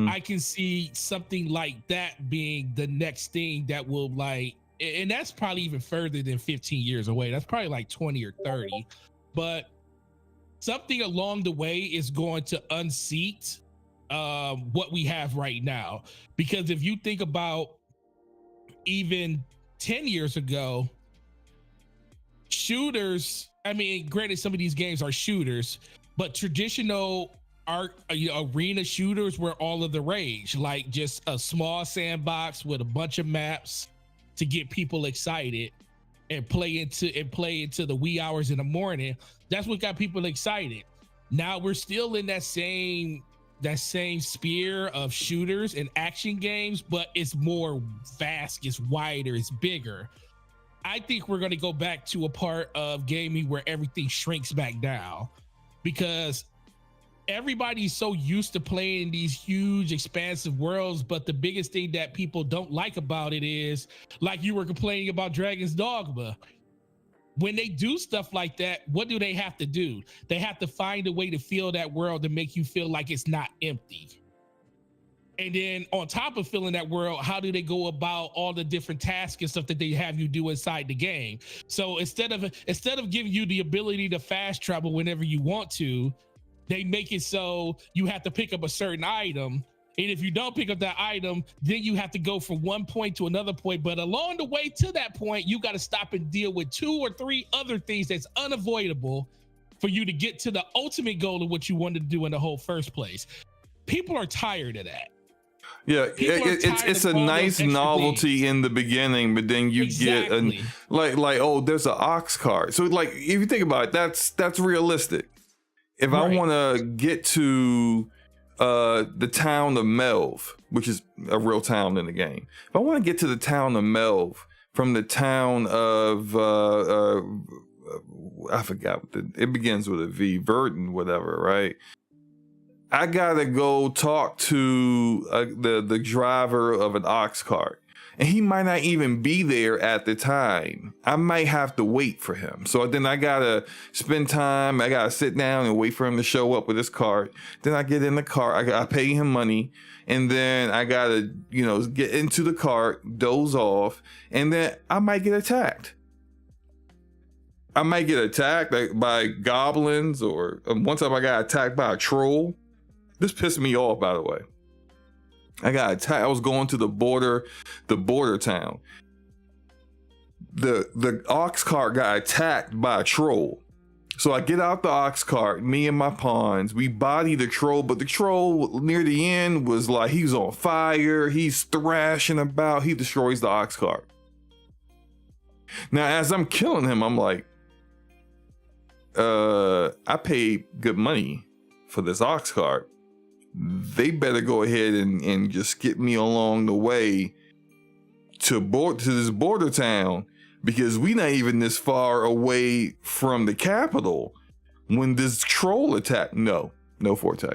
Speaker 2: I can see something like that being the next thing that will like, and that's probably even further than 15 years away. That's probably like 20 or 30. But something along the way is going to unseat what we have right now. Because if you think about even 10 years ago, shooters, I mean, granted, some of these games are shooters, but traditional arena shooters were all of the rage, like just a small sandbox with a bunch of maps to get people excited and play into the wee hours in the morning. That's what got people excited. Now we're still in that same sphere of shooters and action games, but it's more vast, it's wider, it's bigger. I think we're going to go back to a part of gaming where everything shrinks back down, because everybody's so used to playing these huge expansive worlds. But the biggest thing that people don't like about it is, like you were complaining about Dragon's Dogma, when they do stuff like that, what do they have to do? They have to find a way to fill that world to make you feel like it's not empty. And then on top of filling that world, how do they go about all the different tasks and stuff that they have you do inside the game? So instead of giving you the ability to fast travel whenever you want to, they make it so you have to pick up a certain item. And if you don't pick up that item, then you have to go from one point to another point. But along the way to that point, you got to stop and deal with 2 or 3 other things that's unavoidable for you to get to the ultimate goal of what you wanted to do in the whole first place. People are tired of that.
Speaker 1: Yeah, it's a nice novelty in the beginning, but then you get like oh, there's an ox cart. So like if you think about it, that's realistic. If I want to get to the town of Melv, which is a real town in the game, if I want to get to the town of Melv from the town of I forgot it begins with a V, Verdun, whatever, right? I gotta go talk to the driver of an ox cart, and he might not even be there at the time. I might have to wait for him. So then I gotta spend time. I gotta sit down and wait for him to show up with his cart. Then I get in the cart. I pay him money, and then I gotta get into the cart, doze off, and then I might get attacked. I might get attacked by goblins, or one time I got attacked by a troll. This pissed me off, by the way. I got attacked. I was going to the border town. The ox cart got attacked by a troll. So I get out the ox cart, me and my pawns, we body the troll, but the troll near the end was like, he's on fire, he's thrashing about, he destroys the ox cart. Now, as I'm killing him, I'm like, I paid good money for this ox cart. They better go ahead and just get me along the way to this border town, because we not even this far away from the capital when this troll attacked. No Forte.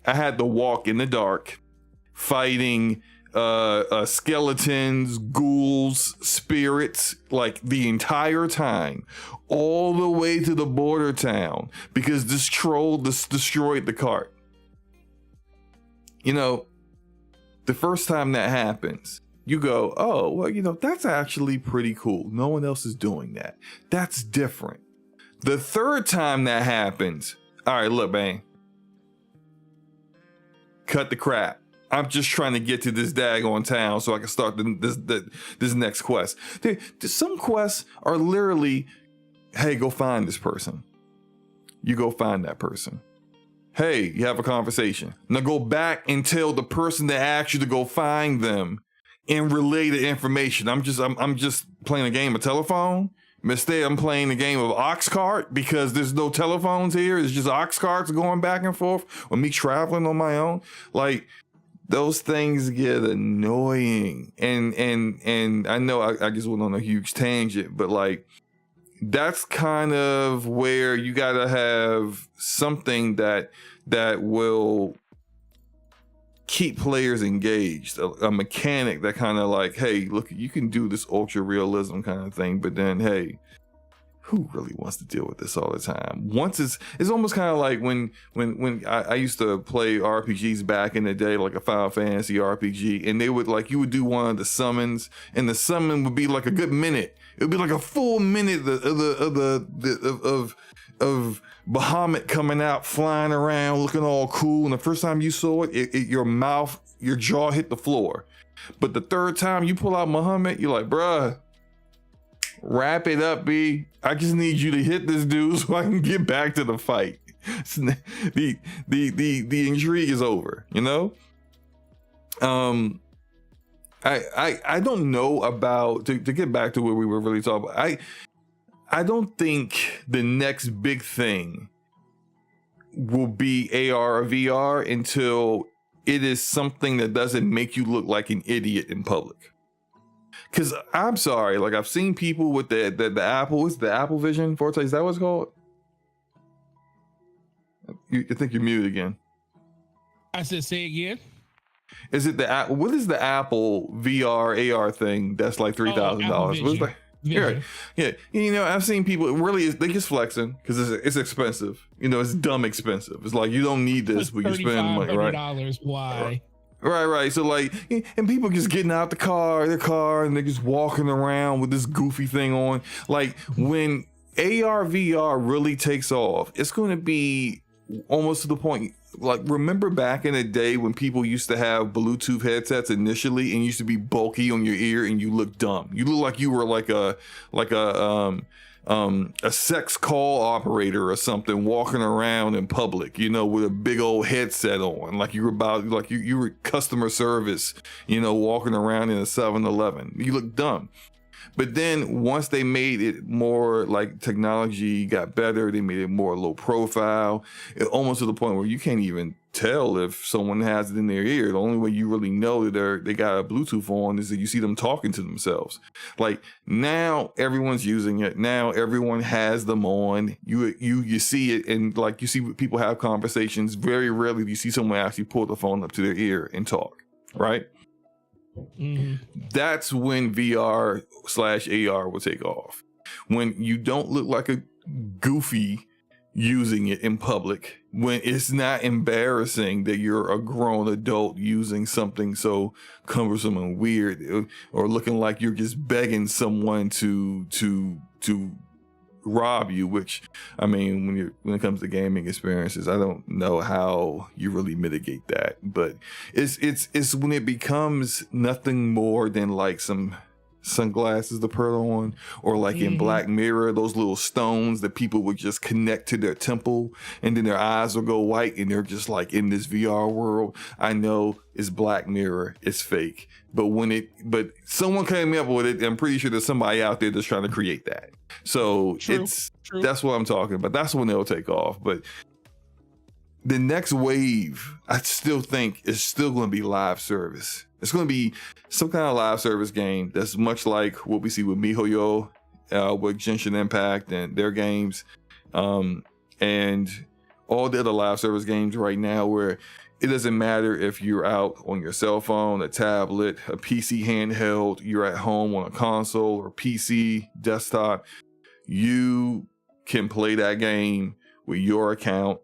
Speaker 1: I had to walk in the dark fighting skeletons, ghouls, spirits, like the entire time, all the way to the border town, because this troll destroyed the cart. You know, the first time that happens, you go, oh, well, you know, that's actually pretty cool. No one else is doing that. That's different. The third time that happens, all right, look, man, cut the crap. I'm just trying to get to this daggone town so I can start this next quest. Some quests are literally, hey, go find this person. You go find that person. Hey, you have a conversation. Now go back and tell the person that asked you to go find them and relay the information. I'm just playing a game of telephone. Instead, I'm playing a game of ox cart because there's no telephones here. It's just ox carts going back and forth or me traveling on my own. Like, those things get annoying. And I know I just went on a huge tangent, but like, that's kind of where you gotta have something that will keep players engaged, a mechanic that kind of like, hey, look, you can do this ultra realism kind of thing, but then, hey, who really wants to deal with this all the time? Once it's almost kind of like when I used to play RPGs back in the day, like a Final Fantasy RPG, and they would like, you would do one of the summons, and the summon would be like a good minute. It would be like a full minute of Bahamut coming out, flying around, looking all cool. And the first time you saw it, your jaw hit the floor. But the third time you pull out Muhammad, you're like, bruh, wrap it up, B. I just need you to hit this dude so I can get back to the fight. The intrigue is over, you know? I don't know about, to get back to where we were really talking about, I don't think the next big thing will be AR or VR until it is something that doesn't make you look like an idiot in public. Because I'm sorry, like I've seen people with the Apple, what's the Apple Vision Forte? Is that what it's called? I think you're muted again.
Speaker 2: I said, say again.
Speaker 1: Is it what is the Apple VR AR thing that's like $3,000? Yeah, you know, I've seen people really they just flexing because it's expensive. You know, it's dumb expensive. It's like you don't need this, but you spend money, right?
Speaker 2: $30, why?
Speaker 1: Right. So like, and people just getting out their car, and they're just walking around with this goofy thing on. Like when AR VR really takes off, it's going to be almost to the point. Like, remember back in the day when people used to have Bluetooth headsets initially and used to be bulky on your ear and you look dumb. You look like you were like a sex call operator or something walking around in public, you know, with a big old headset on, like you were you were customer service, you know, walking around in a 7-Eleven. You look dumb. But then once they made it more like technology got better, they made it more low profile, almost to the point where you can't even tell if someone has it in their ear. The only way you really know that they got a Bluetooth on is that you see them talking to themselves. Like now everyone's using it. Now everyone has them on. You see it, and like you see people have conversations. Very rarely do you see someone actually pull the phone up to their ear and talk, right? Mm-hmm. That's when VR/AR will take off. When you don't look like a goofy using it in public, when it's not embarrassing that you're a grown adult using something so cumbersome and weird, or looking like you're just begging someone to rob you, which I mean, when it comes to gaming experiences, I don't know how you really mitigate that, but it's when it becomes nothing more than like some sunglasses to put on, or like in Black Mirror, those little stones that people would just connect to their temple and then their eyes will go white and they're just like in this VR world. I know it's Black Mirror, it's fake, but someone came up with it, I'm pretty sure there's somebody out there that's trying to create that. So True. That's what I'm talking about. That's when they'll take off. But the next wave, I still think, is still going to be live service. It's going to be some kind of live service game that's much like what we see with MiHoYo, with Genshin Impact and their games, and all the other live service games right now, where it doesn't matter if you're out on your cell phone, a tablet, a PC handheld, you're at home on a console or PC desktop, you can play that game with your account.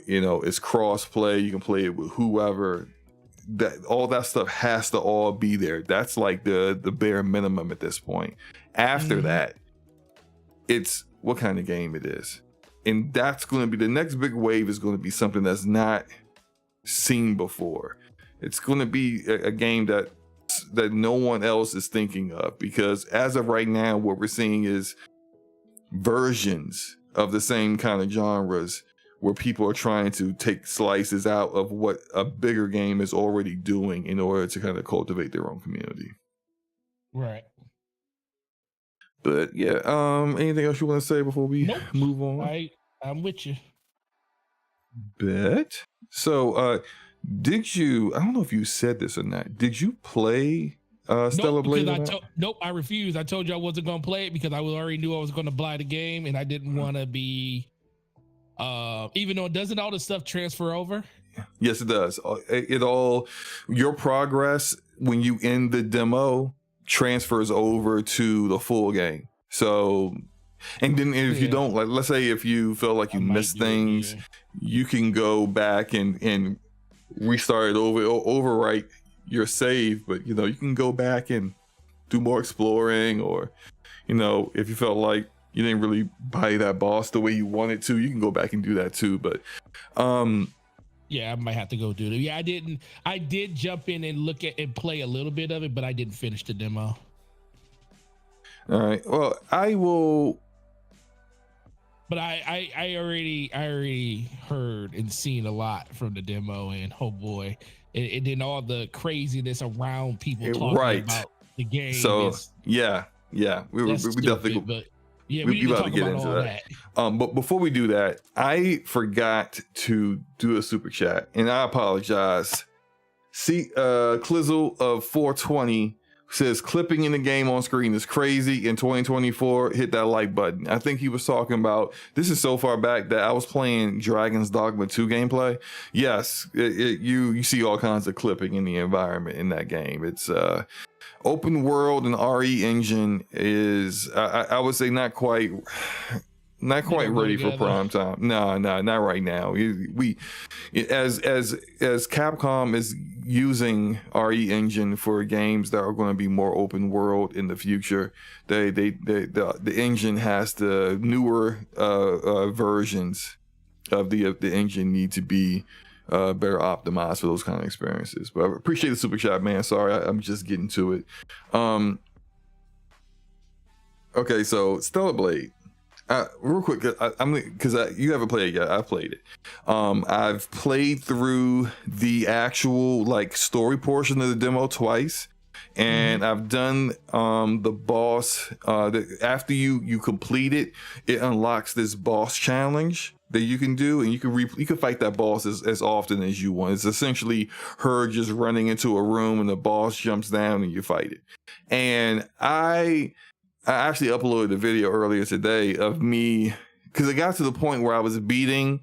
Speaker 1: You know, it's cross play. You can play it with whoever. That all that stuff has to all be there. That's like the bare minimum at this point. After that, it's what kind of game it is. And that's going to be the next big wave, is going to be something that's not seen before. It's going to be a game that no one else is thinking of, because as of right now, what we're seeing is versions of the same kind of genres where people are trying to take slices out of what a bigger game is already doing in order to kind of cultivate their own community.
Speaker 2: Right.
Speaker 1: But yeah, anything else you want to say before we move on?
Speaker 2: I'm with you.
Speaker 1: Bet. So, did you? I don't know if you said this or not. Did you play Stellar Blade?
Speaker 2: Nope, I refused. I told you I wasn't going to play it because I already knew I was going to buy the game, and I didn't want to be. Even though doesn't all the stuff transfer over?
Speaker 1: Yes, it does. Your progress when you end the demo transfers over to the full game. So, and then if you don't, like, let's say if you feel like you missed things, you can go back and restart it over, overwrite your save. But you know, you can go back and do more exploring, or you know, if you felt like you didn't really buy that boss the way you wanted to, you can go back and do that too. But
Speaker 2: yeah, I might have to go do it. Yeah, I did jump in and look at and play a little bit of it, but I didn't finish the demo.
Speaker 1: All right. Well, I will.
Speaker 2: But I already heard and seen a lot from the demo, and oh boy, and then all the craziness around people talking about the game.
Speaker 1: So yeah, we definitely.
Speaker 2: But yeah, we about to get into that.
Speaker 1: But before we do that, I forgot to do a super chat, and I apologize. See, Clizzle of 420 says clipping in the game on screen is crazy in 2024. Hit that like button. I think he was talking about, this is so far back that I was playing Dragon's Dogma 2 gameplay. Yes, you see all kinds of clipping in the environment in that game. It's open world, and RE engine is I would say not quite ready for prime time. No, not right now. We as Capcom is using RE engine for games that are going to be more open world in the future. The engine has the newer versions of the engine need to be better optimized for those kind of experiences. But I appreciate the super chat, man. Sorry, I'm just getting to it. Okay, so Stellar Blade. Real quick, because you haven't played it yet. I've played it. I've played through the actual like story portion of the demo twice, and I've done the boss. After you complete it, it unlocks this boss challenge that you can do, and you can fight that boss as often as you want. It's essentially her just running into a room, and the boss jumps down, and you fight it. And I actually uploaded a video earlier today of me, because it got to the point where I was beating.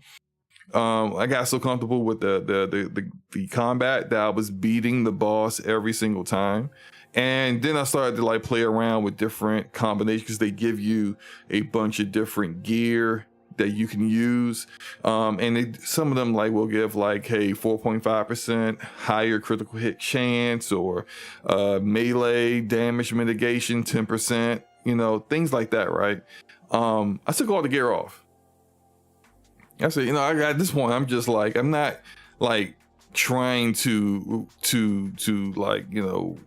Speaker 1: I got so comfortable with the combat that I was beating the boss every single time. And then I started to like play around with different combinations, because they give you a bunch of different gear that you can use. And some of them like will give like, hey, 4.5% higher critical hit chance, or melee damage mitigation 10%. You know, things like that, right? I took all the gear off. I said, you know, at this point, I'm just like, I'm not like trying to like, you know,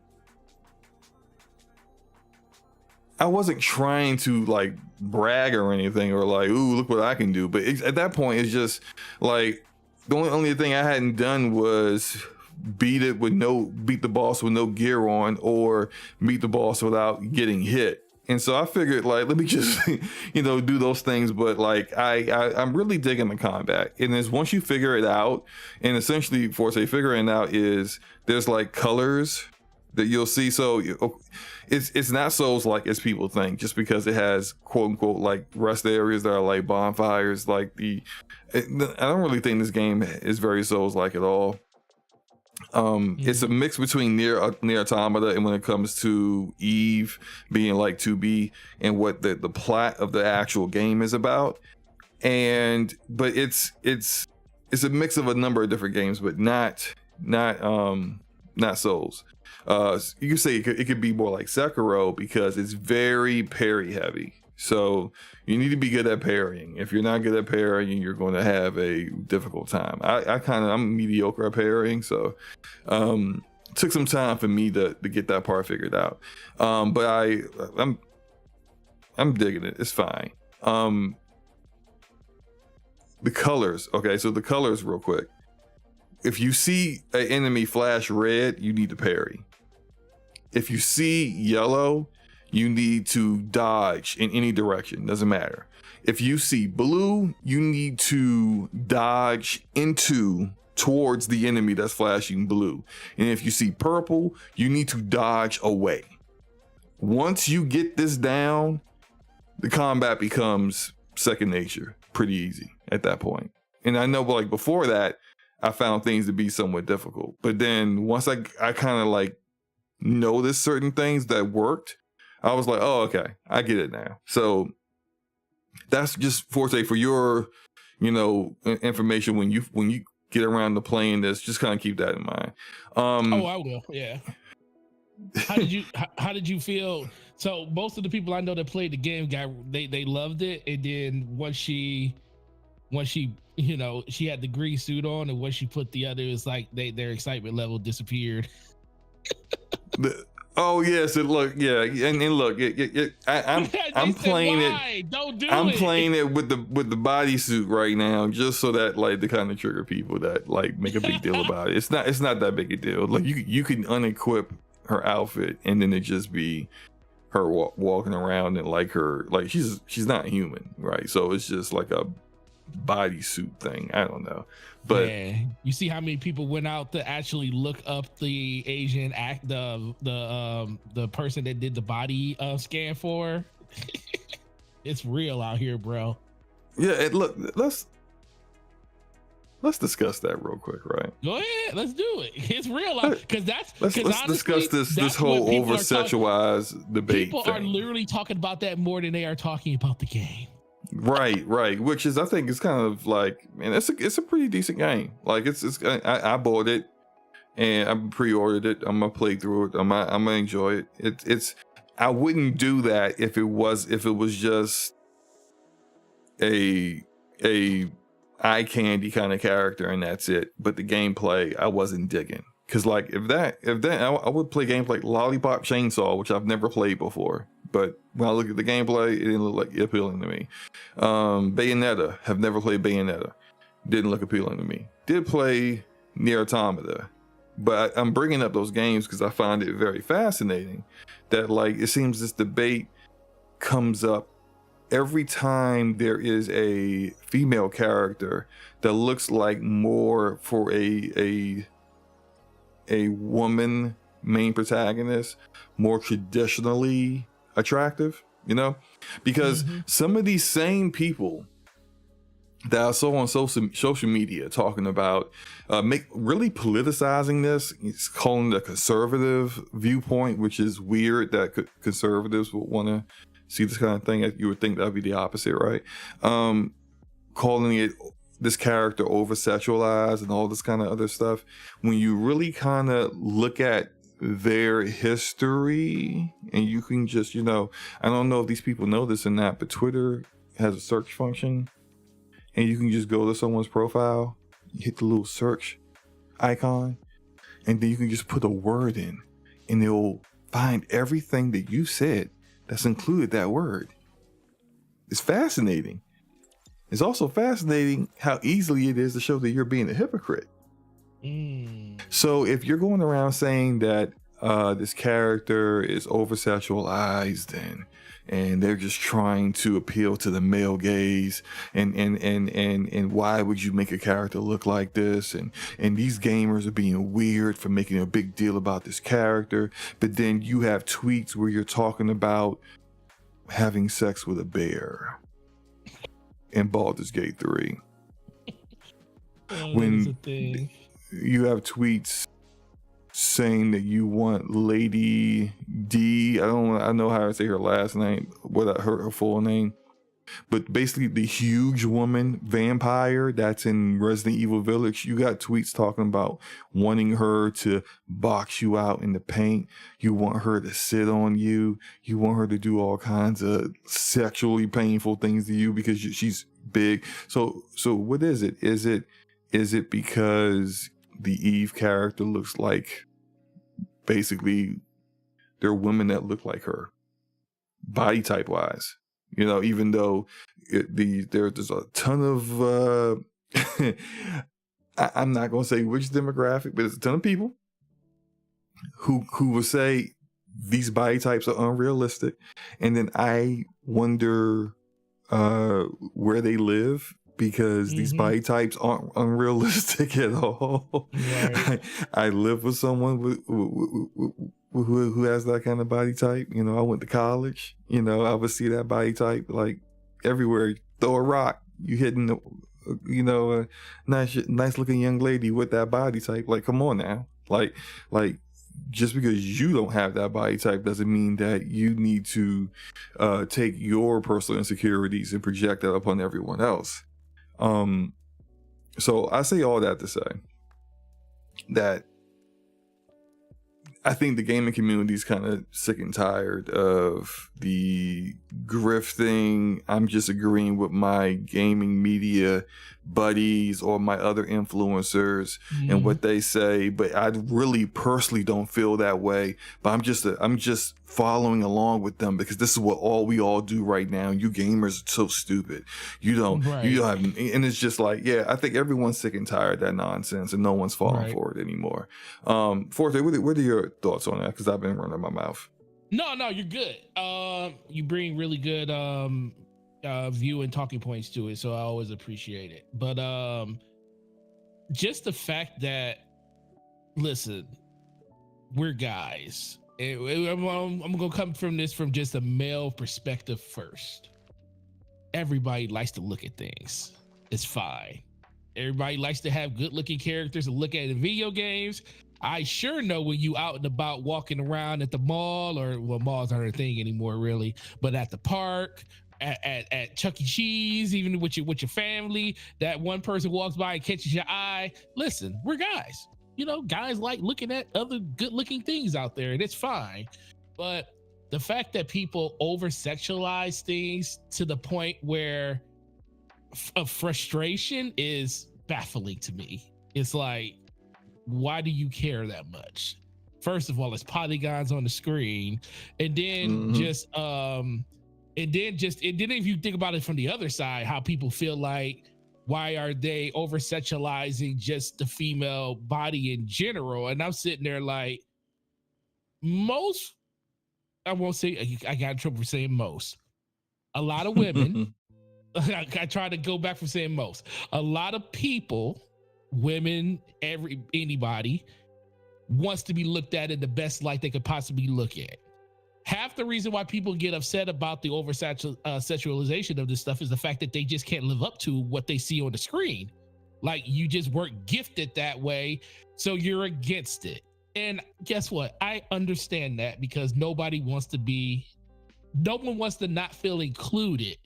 Speaker 1: I wasn't trying to like brag or anything, or like, ooh, look what I can do. But at that point, it's just like the only thing I hadn't done was beat the boss with no gear on, or beat the boss without getting hit. And so I figured, like, let me just, you know, do those things. But like, I'm really digging the combat. And it's once you figure it out, and essentially Forte figuring it out is there's like colors that you'll see. So it's not Souls-like as people think, just because it has quote unquote like rest areas that are like bonfires. Like I don't really think this game is very Souls-like at all. It's a mix between near Automata, and when it comes to Eve being like 2B and what the plot of the actual game is about. But it's a mix of a number of different games, but not Souls. You could say it could be more like Sekiro because it's very parry heavy. So you need to be good at parrying. If you're not good at parrying, you're going to have a difficult time. I'm mediocre at parrying, so took some time for me to get that part figured out. But I'm digging it. It's fine. The colors. Okay, so the colors real quick. If you see an enemy flash red, you need to parry. If you see yellow, you need to dodge in any direction. Doesn't matter. If you see blue, you need to dodge towards the enemy that's flashing blue. And if you see purple, you need to dodge away. Once you get this down, the combat becomes second nature. Pretty easy at that point. And I know like before that, I found things to be somewhat difficult. But then once I kind of like noticed certain things that worked, I was like, oh, okay, I get it now. So that's just Forte for your, information when you get around to playing this. Just kind of keep that in mind.
Speaker 2: I will. Yeah. How did you feel? So most of the people I know that played the game they loved it, and then once she she had the green suit on, and once she put the other, it's like their excitement level disappeared.
Speaker 1: Oh yes, and look, I'm playing it. I'm playing it with the bodysuit right now, just so that like to kind of trigger people that like make a big deal about it. It's not that big a deal. Like you can unequip her outfit, and then it just be her walking around and like she's not human, right? So it's just like a bodysuit thing. I don't know, but
Speaker 2: yeah. You see how many people went out to actually look up the Asian the person that did the body scan for her? It's real out here, bro.
Speaker 1: Yeah, look, let's discuss that real quick, right?
Speaker 2: Go ahead, let's do it. It's real out because let's
Speaker 1: discuss this whole over sexualized debate.
Speaker 2: People are literally talking about that more than they are talking about the game.
Speaker 1: Right. Which is, I think, it's kind of like, man, it's a pretty decent game. Like I bought it and I pre-ordered it. I'm gonna play through it. I'm gonna enjoy it. I wouldn't do that if it was just a eye candy kind of character and that's it. But the gameplay, I wasn't digging. Cause like if that I would play games like Lollipop Chainsaw, which I've never played before. But when I look at the gameplay, it didn't look like appealing to me. Bayonetta, have never played Bayonetta. Didn't look appealing to me. Did play Nier Automata. But I'm bringing up those games because I find it very fascinating that like it seems this debate comes up every time there is a female character that looks like more for a woman main protagonist, more traditionally attractive, because some of these same people that I saw on social media talking about really politicizing this, it's calling it a conservative viewpoint, which is weird that conservatives would want to see this kind of thing. You would think that'd be the opposite, right? Calling it this character over sexualized and all this kind of other stuff. When you really kind of look at their history, and you can just, I don't know if these people know this or not, but Twitter has a search function, and you can just go to someone's profile, you hit the little search icon, and then you can just put a word in, and it'll find everything that you said that's included that word. It's fascinating. It's also fascinating how easily it is to show that you're being a hypocrite. So if you're going around saying that this character is over sexualized and and they're just trying to appeal to the male gaze, and why would you make a character look like this, and these gamers are being weird for making a big deal about this character. But then you have tweets where you're talking about having sex with a bear in Baldur's Gate 3. When you have tweets saying that you want Lady D, I know how to say her last name, what her full name, but basically the huge woman vampire that's in Resident Evil Village, you got tweets talking about wanting her to box you out in the paint. You want her to sit on you. You want her to do all kinds of sexually painful things to you because she's big. So what is it? Is it because the Eve character looks like, basically, there are women that look like her, body type wise? You know, even though there's a ton of, I'm not going to say which demographic, but there's a ton of people who will say these body types are unrealistic. And then I wonder where they live, because these body types aren't unrealistic at all. Right. I live with someone who has that kind of body type. You know, I went to college. You know, I would see that body type like everywhere. Throw a rock, you hitting, a nice looking young lady with that body type. Like, come on now. Like just because you don't have that body type doesn't mean that you need to take your personal insecurities and project that upon everyone else. So I say all that to say that I think the gaming community is kind of sick and tired of the grifting. I'm just agreeing with my gaming media buddies or my other influencers and what they say, but I really personally don't feel that way. But I'm just following along with them because this is what we all do right now. You gamers are so stupid. You don't have, and it's just like, yeah, I think everyone's sick and tired of that nonsense, and no one's falling for it anymore. Forte, what are your thoughts on that? Because I've been running my mouth.
Speaker 2: No, you're good. You bring really good view and talking points to it, so I always appreciate it. But just the fact that, listen, we're guys. I'm gonna come from this from just a male perspective first. Everybody likes to look at things. It's fine. Everybody likes to have good-looking characters to look at in video games. I sure know when you out and about walking around at the mall, or well, malls aren't a thing anymore really, but at the park, at Chuck E. Cheese, even with your family, that one person walks by and catches your eye. Listen, we're guys. You know, guys like looking at other good-looking things out there, and it's fine. But the fact that people over-sexualize things to the point where of frustration is baffling to me. It's like, why do you care that much? First of all, it's polygons on the screen, and then if you think about it from the other side, how people feel like, why are they over sexualizing just the female body in general? And I'm sitting there like, most, I won't say, I got in trouble for saying most. A lot of women, I try to go back from saying most. A lot of people, women, anybody wants to be looked at in the best light they could possibly look at. Half the reason why people get upset about the sexualization of this stuff is the fact that they just can't live up to what they see on the screen. Like, you just weren't gifted that way, so you're against it. And guess what? I understand that, because no one wants to not feel included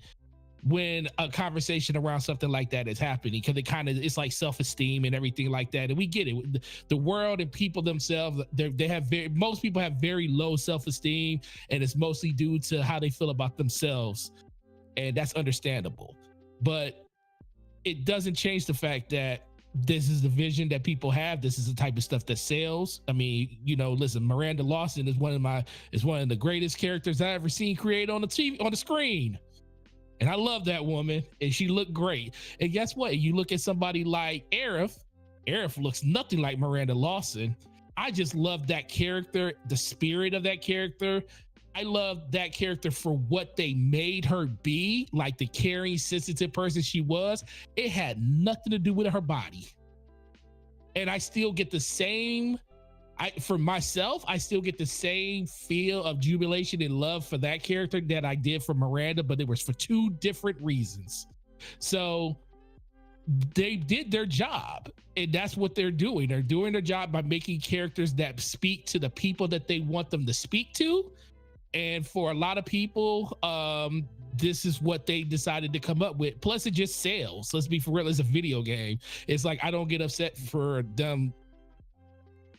Speaker 2: when a conversation around something like that is happening, because it's like self-esteem and everything like that. And we get it. The world and people themselves, most people have very low self-esteem, and it's mostly due to how they feel about themselves. And that's understandable. But it doesn't change the fact that this is the vision that people have. This is the type of stuff that sells. I mean, listen, Miranda Lawson is one of the greatest characters I ever seen created on the screen. And I love that woman, and she looked great. And guess what? You look at somebody like Aerith looks nothing like Miranda Lawson. I just love that character, the spirit of that character. I love that character for what they made her be, like the caring, sensitive person she was. It had nothing to do with her body. And I still get the same, for myself, I still get the same feel of jubilation and love for that character that I did for Miranda, but it was for two different reasons. So they did their job, and that's what they're doing. They're doing their job by making characters that speak to the people that they want them to speak to. And for a lot of people, this is what they decided to come up with. Plus, it just sells. Let's be for real. It's a video game. It's like, I don't get upset for them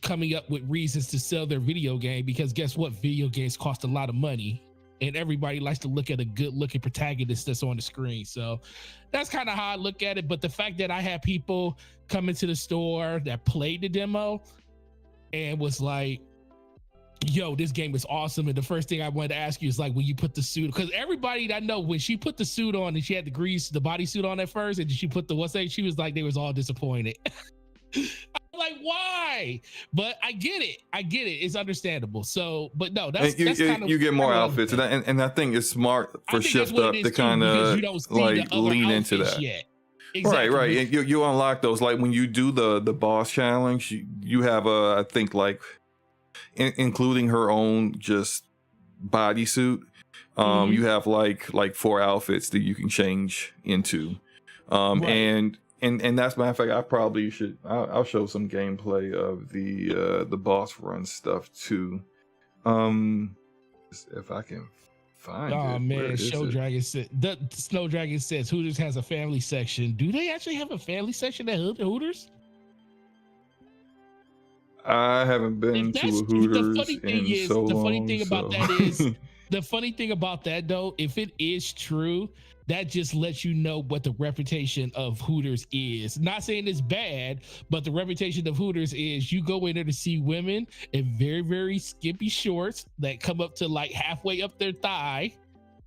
Speaker 2: coming up with reasons to sell their video game, because guess what? Video games cost a lot of money, and everybody likes to look at a good looking protagonist that's on the screen. So that's kind of how I look at it. But the fact that I had people come into the store that played the demo and was like, yo, this game is awesome. And the first thing I wanted to ask you is like, when you put the suit, because everybody that I know, when she put the suit on and she had the bodysuit on at first, and she put the she was like, they was all disappointed. I'm like, why? But I get it. It's understandable. So, but no, that's kind of,
Speaker 1: you get more outfits, and I think it's smart for Shift Up to kind of like lean into that.
Speaker 2: Yet. Exactly.
Speaker 1: Right. And you unlock those, like when you do the boss challenge, you have I think like including her own just bodysuit. You have like 4 outfits that you can change into. Right. And that's matter of fact, I probably should. I'll show some gameplay of the boss run stuff too, if I can find it.
Speaker 2: Oh man, Snow Dragon says Hooters has a family section. Do they actually have a family section at Hooters?
Speaker 1: I haven't been to a Hooters in so long.
Speaker 2: The funny thing about that is, the funny thing about that though, if it is true, that just lets you know what the reputation of Hooters is. Not saying it's bad, but the reputation of Hooters is you go in there to see women in very, very skimpy shorts that come up to like halfway up their thigh,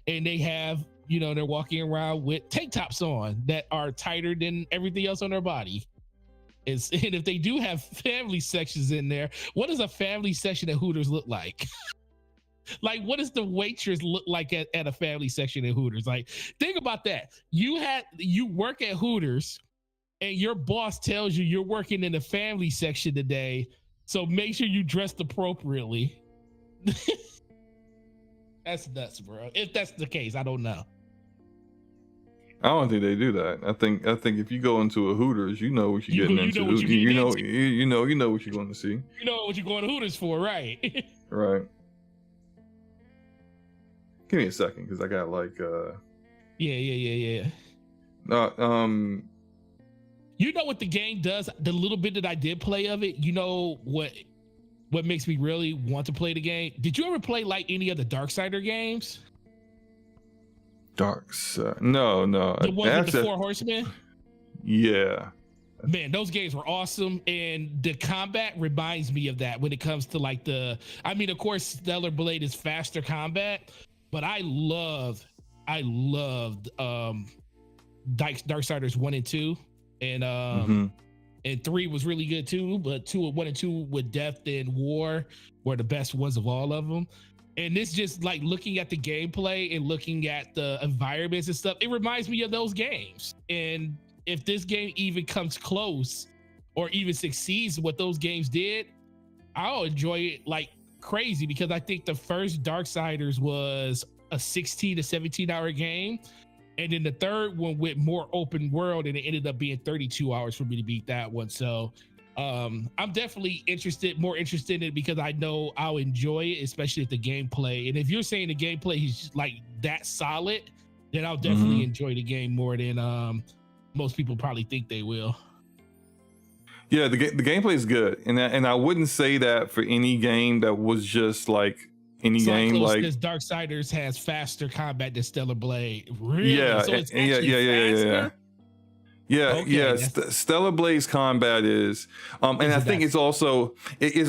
Speaker 2: and they have, they're walking around with tank tops on that are tighter than everything else on their body. And if they do have family sections in there, what does a family section at Hooters look like? Like, what does the waitress look like at a family section at Hooters? Like, think about that. You work at Hooters and your boss tells you you're working in the family section today, so make sure you dressed appropriately. That's nuts, bro. If that's the case, I don't know.
Speaker 1: I don't think they do that. I think if you go into a Hooters, you know what you're getting into. You know what you're going to see.
Speaker 2: You know what you're going to Hooters for, right?
Speaker 1: Right. Give me a second, because I got like
Speaker 2: Yeah. You know what the game does? The little bit that I did play of it, you know what makes me really want to play the game? Did you ever play like any of the Darksider games?
Speaker 1: No.
Speaker 2: The one with the 4 horsemen?
Speaker 1: Yeah.
Speaker 2: Man, those games were awesome, and the combat reminds me of that when it comes to like of course, Stellar Blade is faster combat, but I loved Darksiders 1 and 2, and and 3 was really good too, but 1 and 2 with Death and War were the best ones of all of them. And this just like looking at the gameplay and looking at the environments and stuff, it reminds me of those games. And if this game even comes close or even succeeds what those games did, I'll enjoy it like crazy, because I think the first Darksiders was a 16 to 17 hour game. And then the third one went more open world, and it ended up being 32 hours for me to beat that one. So I'm definitely more interested in it, because I know I'll enjoy it, especially if the gameplay. And if you're saying the gameplay is like that solid, then I'll definitely enjoy the game more than most people probably think they will.
Speaker 1: Yeah, the gameplay is good, and I wouldn't say that for any game that was just like any game like
Speaker 2: Darksiders has faster combat than Stellar Blade. Really?
Speaker 1: Yeah,
Speaker 2: so it's faster?
Speaker 1: Yeah. Stellar Blade's combat is, and I think it is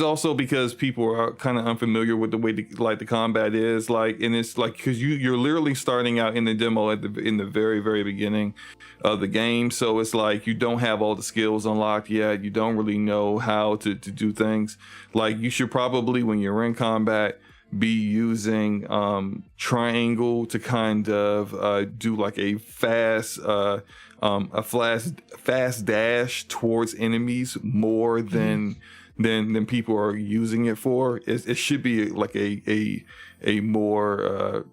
Speaker 1: also because people are kind of unfamiliar with the way the combat is like, and it's like because you're literally starting out in the demo in the very, very beginning of the game, so it's like you don't have all the skills unlocked yet. You don't really know how to do things. Like, you should probably, when you're in combat, be using triangle to kind of do like a fast dash towards enemies more than people are using it for. It should be like a more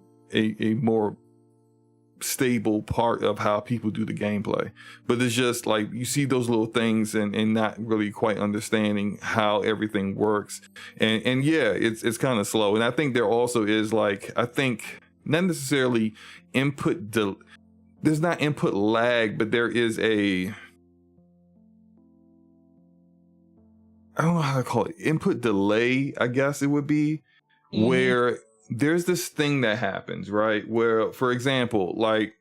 Speaker 1: stable part of how people do the gameplay. But it's just like you see those little things and not really quite understanding how everything works. And yeah, it's kind of slow. And I think there also is like, I think not necessarily there's not input lag, but there is I don't know how to call it, input delay, I guess it would be, where there's this thing that happens, right? Where, for example, like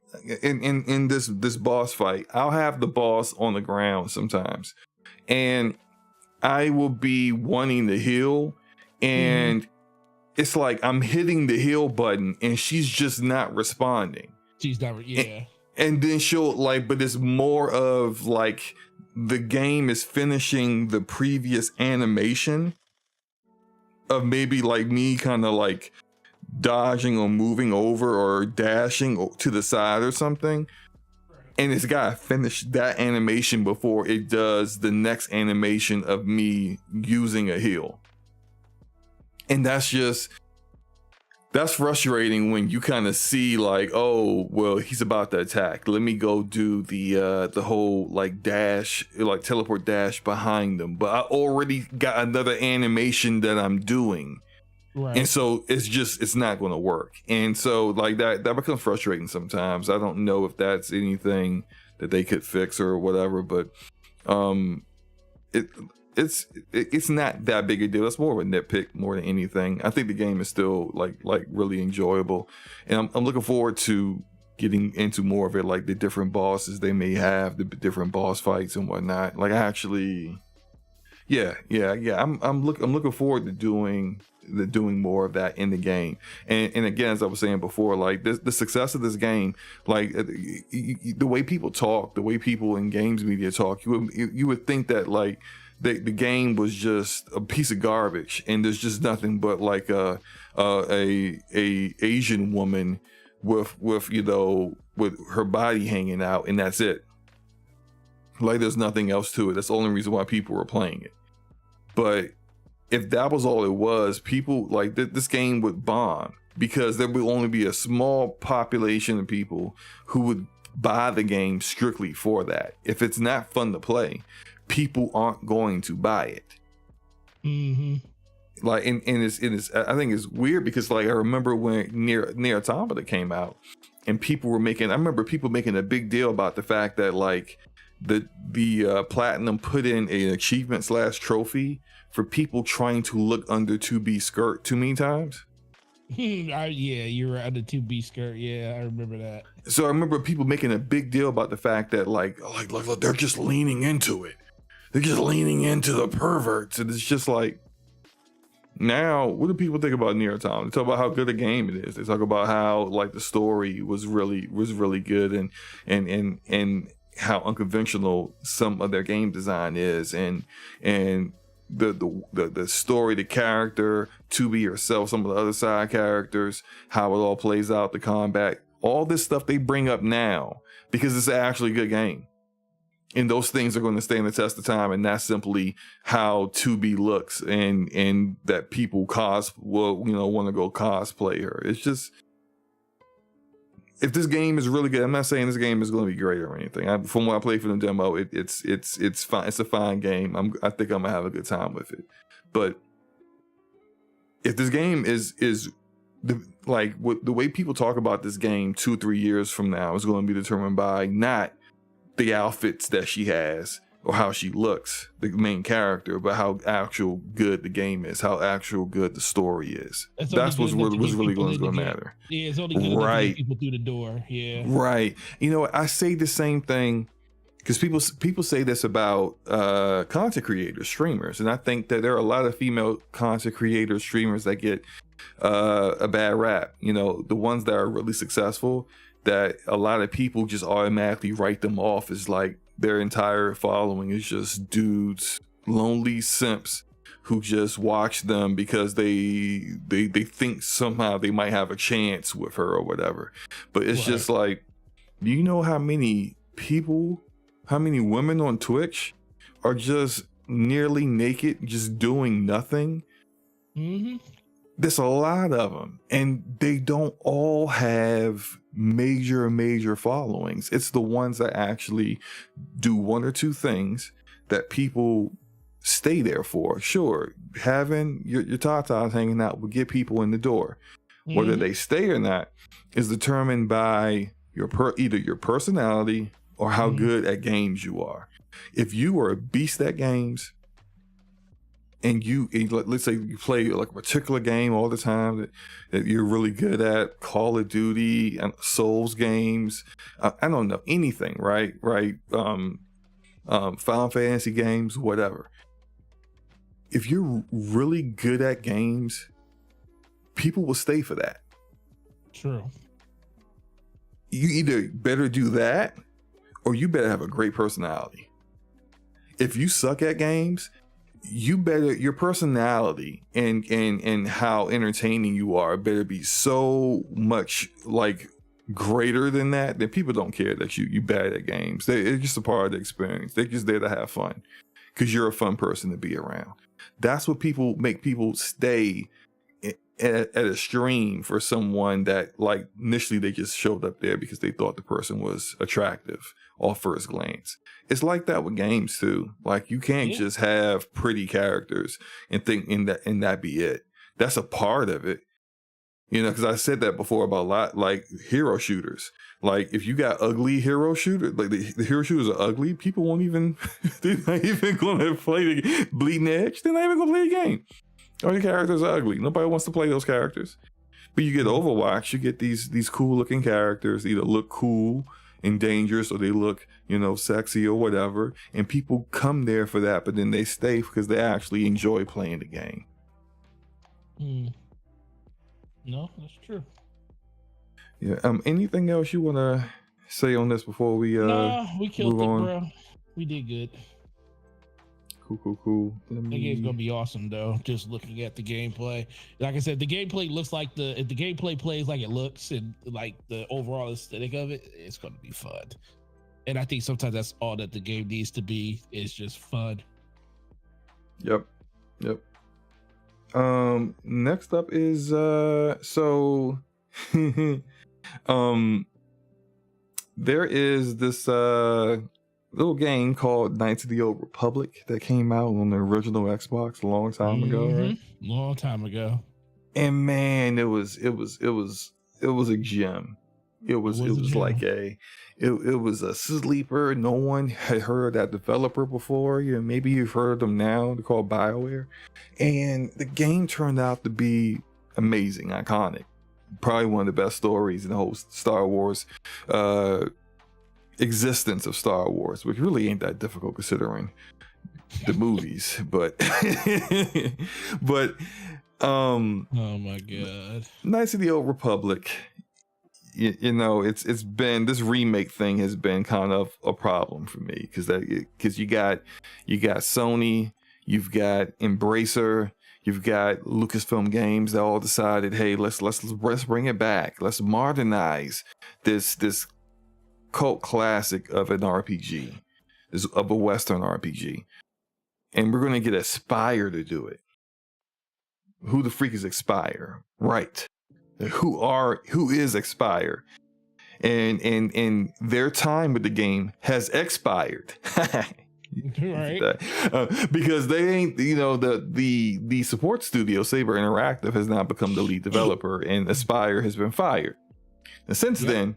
Speaker 1: in this boss fight, I'll have the boss on the ground sometimes, and I will be wanting to heal, and it's like I'm hitting the heal button, and she's just not responding.
Speaker 2: She's not, yeah.
Speaker 1: And then she'll like, but it's more of like the game is finishing the previous animation of maybe like me kind of like dodging or moving over or dashing to the side or something, and it's gotta finish that animation before it does the next animation of me using a heal. And that's frustrating when you kind of see like, oh well, he's about to attack, let me go do the whole like dash, like teleport dash behind them, but I already got another animation that I'm doing. Right. And so it's not going to work. And so like that becomes frustrating sometimes. I don't know if that's anything that they could fix or whatever, but it's not that big a deal. It's more of a nitpick more than anything. I think the game is still like really enjoyable, and I'm looking forward to getting into more of it, like the different bosses they may have, the different boss fights and whatnot. Like actually, yeah. I'm looking forward to doing more of that in the game. And again, as I was saying before, like the success of this game, like the way people talk, the way people in games media talk, you would think that like the game was just a piece of garbage and there's just nothing but like a Asian woman with her body hanging out, and that's it. Like there's nothing else to it. That's the only reason why people were playing it. But if that was all it was, people like this game would bomb, because there would only be a small population of people who would buy the game strictly for that. If it's not fun to play, people aren't going to buy it. Like, and it's I think it's weird because like I remember when Nier Automata came out, and I remember people making a big deal about the fact that like the Platinum put in an achievement / trophy for people trying to look under 2B skirt too many times.
Speaker 2: Yeah, you were under 2B skirt. Yeah, I remember that.
Speaker 1: So I remember people making a big deal about the fact that like look, they're just leaning into it. They're just leaning into the perverts, and it's just like, now what do people think about Nier Automata? They talk about how good a game it is. They talk about how like the story was really good, and how unconventional some of their game design is, and the story, the character, to be yourself, some of the other side characters, how it all plays out, the combat, all this stuff they bring up now because it's actually a good game. And those things are going to stand the test of time, and not simply how 2B looks and that people want to go cosplay her. It's just, if this game is really good, I'm not saying this game is going to be great or anything. From what I played from the demo, it's fine. It's a fine game. I think I'm gonna have a good time with it. But if this game is the way people talk about this game 2-3 years from now is going to be determined by not the outfits that she has or how she looks, the main character, but how actual good the game is, how actual good the story is. That's what's really going to matter.
Speaker 2: Yeah, it's only good enough to get people through the door. Yeah,
Speaker 1: right. You know, I say the same thing because people say this about content creators, streamers, and I think that there are a lot of female content creators, streamers that get a bad rap. You know, the ones that are really successful, that a lot of people just automatically write them off as like their entire following is just dudes, lonely simps who just watch them because they think somehow they might have a chance with her or whatever. But it's just like, do you know how many women on Twitch are just nearly naked, just doing nothing?
Speaker 2: Mm-hmm.
Speaker 1: There's a lot of them, and they don't all have major followings. It's the ones that actually do one or two things that people stay there for. Sure, having your tatas hanging out will get people in the door. Whether they stay or not is determined by either your personality or how good at games you are. If you are a beast at games, and let's say you play like a particular game all the time that you're really good at, Call of Duty and Souls games, I don't know, anything, right? Final Fantasy games, whatever. If you're really good at games, people will stay for that.
Speaker 2: True.
Speaker 1: You either better do that or you better have a great personality. If you suck at games, your personality and how entertaining you are better be so much like greater than that people don't care that you bad at games. It's just a part of the experience. They're just there to have fun because you're a fun person to be around. That's what make people stay at a stream for someone that like initially they just showed up there because they thought the person was attractive off first glance. It's like that with games too. Like you can't just have pretty characters and think in that be it. That's a part of it. You know, because I said that before about a lot like hero shooters. Like if you got ugly hero shooters, like the hero shooters are ugly, people won't even they're not even gonna play the Bleeding Edge. They're not even gonna play the game. All your characters are ugly. Nobody wants to play those characters. But you get Overwatch, you get these cool looking characters, either look cool and dangerous or they look, sexy or whatever. And people come there for that, but then they stay because they actually enjoy playing the game.
Speaker 2: No, that's true.
Speaker 1: Yeah. Anything else you want to say on this before we
Speaker 2: we killed it, bro. We did good.
Speaker 1: Cool.
Speaker 2: The game's gonna be awesome though. Just looking at the gameplay, like I said, the gameplay looks like if the gameplay plays like it looks and like the overall aesthetic of it, it's gonna be fun. And I think sometimes that's all that the game needs to be, is just fun.
Speaker 1: Yep. Next up is there is this little game called Knights of the Old Republic that came out on the original Xbox a long time ago, right?
Speaker 2: Long time ago.
Speaker 1: And man, it was a gem. It was a sleeper. No one had heard of that developer before. Maybe you've heard of them now. They're called BioWare. And the game turned out to be amazing, iconic. Probably one of the best stories in the whole Star Wars existence of Star Wars, which really ain't that difficult considering the movies. But oh
Speaker 2: my god,
Speaker 1: Knights of the Old Republic, it's been, this remake thing has been kind of a problem for me because you got Sony, you've got Embracer, you've got Lucasfilm Games that all decided, hey, let's bring it back, let's modernize this cult classic of an RPG, of a Western RPG, and we're going to get Aspire to do it. Who the freak is Aspire? Right. Who is Aspire? And their time with the game has expired.
Speaker 2: Right.
Speaker 1: Because they ain't, the support studio, Saber Interactive, has now become the lead developer, and Aspire has been fired. And since then,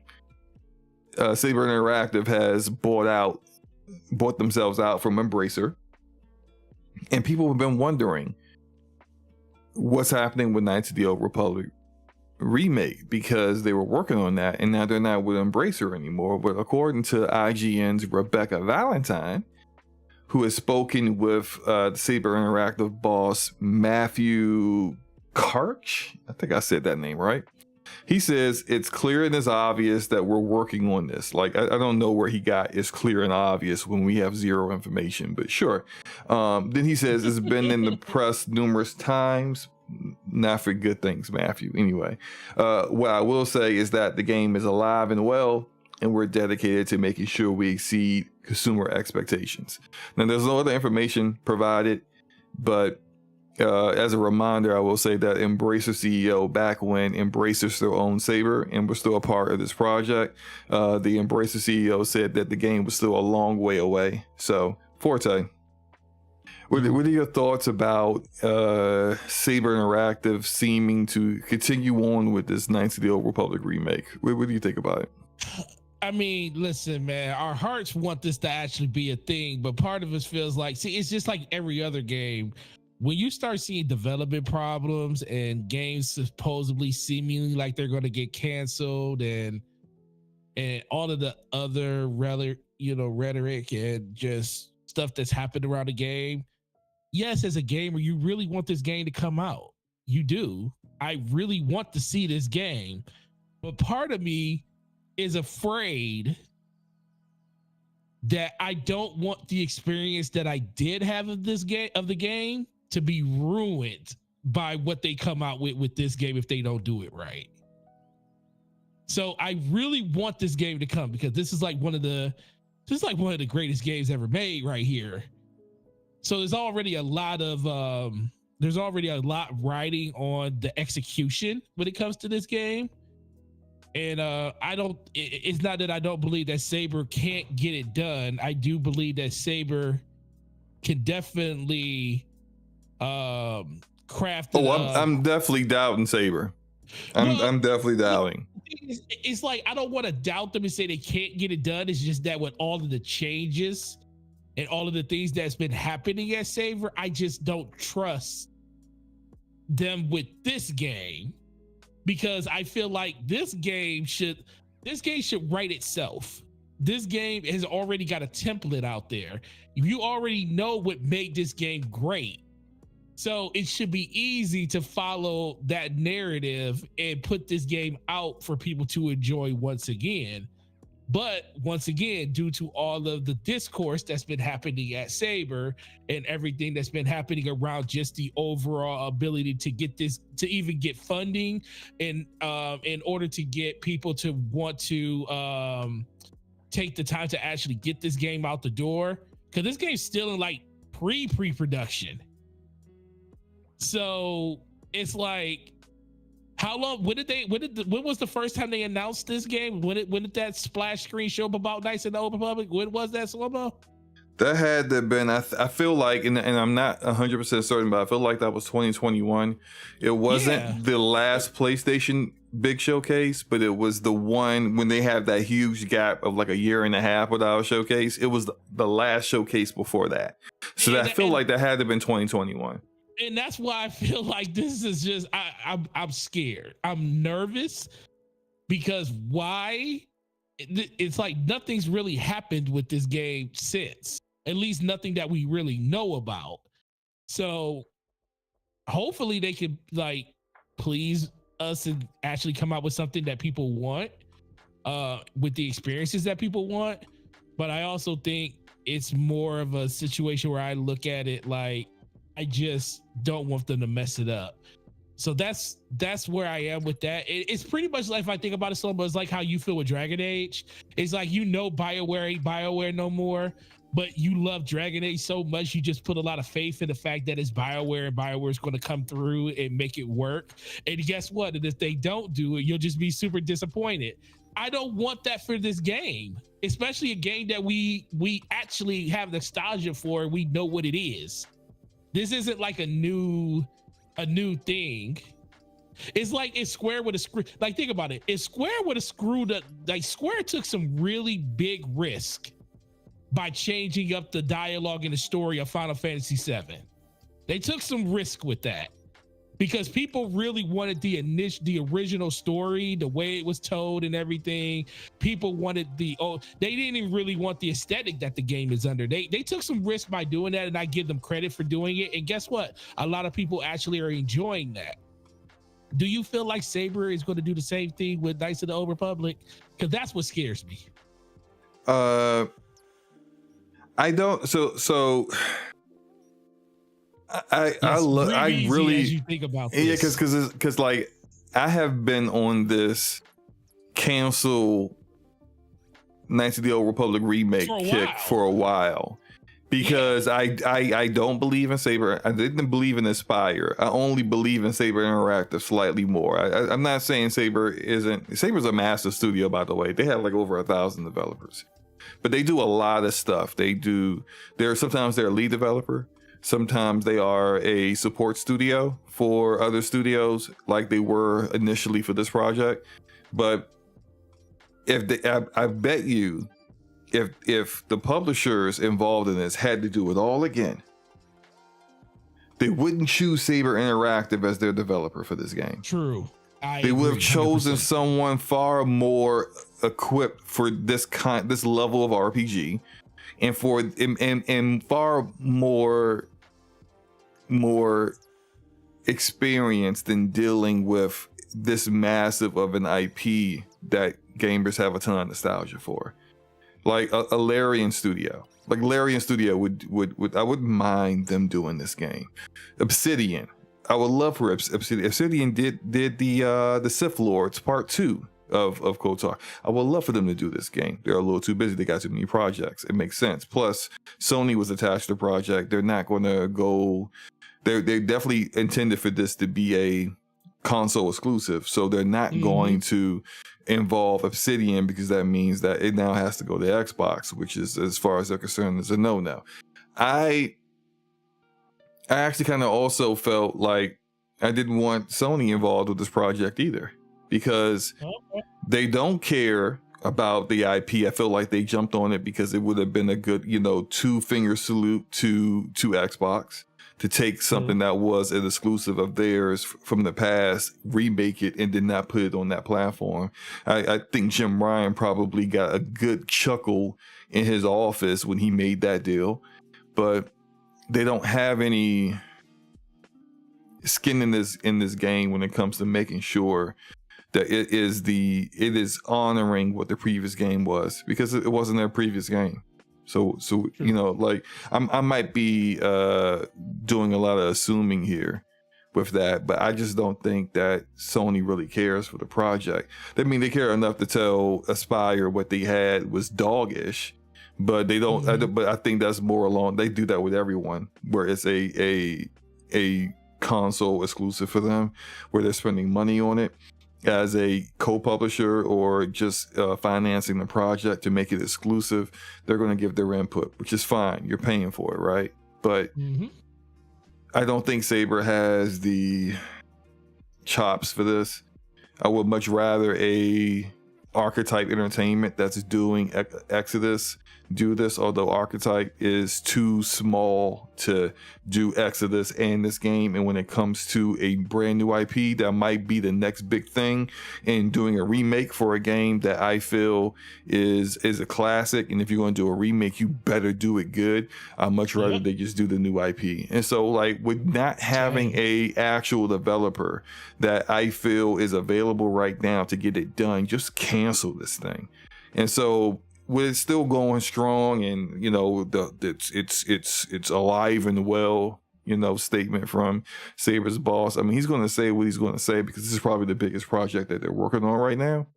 Speaker 1: Saber Interactive has bought themselves out from Embracer, and people have been wondering what's happening with Knights of the Old Republic remake, because they were working on that and now they're not with Embracer anymore. But according to IGN's Rebecca Valentine, who has spoken with the Saber Interactive boss Matthew Karch, I think I said that name right, He says it's clear and it's obvious that we're working on this. Like, I don't know where he got it's clear and obvious when we have zero information, but sure. Then he says it's been in the press numerous times, not for good things, Matthew. Anyway, what I will say is that the game is alive and well, and we're dedicated to making sure we exceed consumer expectations. Now, there's no other information provided, but as a reminder, I will say that Embracer CEO, back when Embracer still owned Saber and was still a part of this project, the Embracer CEO said that the game was still a long way away. So, Forte, what are your thoughts about Saber Interactive seeming to continue on with this Knights of the Old Republic remake? What do you think about it?
Speaker 2: I mean, listen, man, our hearts want this to actually be a thing, but part of us feels like, see, it's just like every other game. When you start seeing development problems and games supposedly seemingly like they're going to get canceled and all of the other rhetoric and just stuff that's happened around the game. Yes, as a gamer, you really want this game to come out. You do. I really want to see this game, but part of me is afraid that I don't want the experience that I did have of the game to be ruined by what they come out with this game if they don't do it right. So I really want this game to come because this is like one of the greatest games ever made right here. So there's already a lot riding on the execution when it comes to this game. And it's not that I don't believe that Saber can't get it done. I do believe that Saber can definitely craft it.
Speaker 1: I'm definitely doubting Saber. I'm definitely doubting.
Speaker 2: It's like, I don't want to doubt them and say they can't get it done. It's just that with all of the changes and all of the things that's been happening at Saber, I just don't trust them with this game. Because I feel like this game should write itself. This game has already got a template out there. You already know what made this game great. So it should be easy to follow that narrative and put this game out for people to enjoy once again. But once again, due to all of the discourse that's been happening at Saber and everything that's been happening around just the overall ability to get this, to even get funding and in order to get people to want to take the time to actually get this game out the door, because this game's still in like pre-production. So it's like, how long? When was the first time they announced this game? When did that splash screen show up about Knights of the Old Republic? When was that, Slow-Mo?
Speaker 1: That had to have been, I feel like, and I'm not 100% certain, but I feel like that was 2021. It wasn't the last PlayStation big showcase, but it was the one when they had that huge gap of like a year and a half without a showcase. It was the last showcase before that. So I feel like that had to have been 2021.
Speaker 2: And that's why I feel like this is just, I'm scared. I'm nervous because why? It's like nothing's really happened with this game since, at least nothing that we really know about. So hopefully they can like please us and actually come out with something that people want, with the experiences that people want. But I also think it's more of a situation where I look at it like, I just don't want them to mess it up. So that's where I am with that. It's pretty much like, if I think about it, so it's like how you feel with Dragon Age. It's like, BioWare ain't BioWare no more, but you love Dragon Age so much, you just put a lot of faith in the fact that it's BioWare and BioWare is going to come through and make it work. And guess what? And if they don't do it, you'll just be super disappointed. I don't want that for this game, especially a game that we actually have nostalgia for. We know what it is. This isn't like a new thing. It's like it's Square with a screw. Like, think about it. If Square would have screwed up, like Square took some really big risk by changing up the dialogue and the story of Final Fantasy VII. They took some risk with that because people really wanted the original story, the way it was told and everything. People wanted they didn't even really want the aesthetic that the game is under. They took some risk by doing that, and I give them credit for doing it. And guess what? A lot of people actually are enjoying that. Do you feel like Saber is going to do the same thing with Knights of the Old Republic? Because that's what scares me.
Speaker 1: I don't. So I really
Speaker 2: as you think about this.
Speaker 1: Yeah, because like I have been on this cancel Knights of the Old Republic remake kick for a while. Because I don't believe in Saber. I didn't believe in Aspire. I only believe in Saber Interactive slightly more. I'm not saying Saber's a massive studio, by the way. They have like over 1,000 developers, but they do a lot of stuff. Sometimes they're a lead developer. Sometimes they are a support studio for other studios, like they were initially for this project. But I bet you, if the publishers involved in this had to do it all again, they wouldn't choose Saber Interactive as their developer for this game.
Speaker 2: True.
Speaker 1: They would have chosen 100%. Someone far more equipped for this level of RPG, and far more experienced in dealing with this massive of an IP that gamers have a ton of nostalgia for. Like a Larian Studio. Like Larian Studio would I wouldn't mind them doing this game. Obsidian. I would love for Obsidian. Obsidian did the Sith Lords Part 2 of KOTOR. I would love for them to do this game. They're a little too busy. They got too many projects. It makes sense. Plus, Sony was attached to the project. They're not going to go. They definitely intended for this to be a console exclusive, so they're not going to involve Obsidian, because that means that it now has to go to Xbox, which is, as far as they're concerned, is a no-no. I actually kind of also felt like I didn't want Sony involved with this project either, because they don't care about the IP. I feel like they jumped on it because it would have been a good, two-finger salute to Xbox to take something that was an exclusive of theirs from the past, remake it, and did not put it on that platform. I think Jim Ryan probably got a good chuckle in his office when he made that deal, but they don't have any skin in this game when it comes to making sure that it is honoring what the previous game was, because it wasn't their previous game. So like I might be doing a lot of assuming here with that, but I just don't think that Sony really cares for the project. I mean, they care enough to tell Aspire what they had was doggish, but they don't. But I think that's more along. They do that with everyone, where it's a console exclusive for them, where they're spending money on it as a co-publisher or just financing the project to make it exclusive. They're going to give their input, which is fine. You're paying for it, right? But I don't think Saber has the chops for this. I would much rather a Archetype Entertainment that's doing Exodus do this, although Archetype is too small to do Exodus and this game. And when it comes to a brand new IP that might be the next big thing, and doing a remake for a game that I feel is a classic, and if you're going to do a remake, you better do it good. I'd much rather they just do the new IP. And so, like, with not having a actual developer that I feel is available right now to get it done, just cancel this thing. And so, with it still going strong, and it's alive and well, statement from Saber's boss. I mean, he's going to say what he's going to say, because this is probably the biggest project that they're working on right now.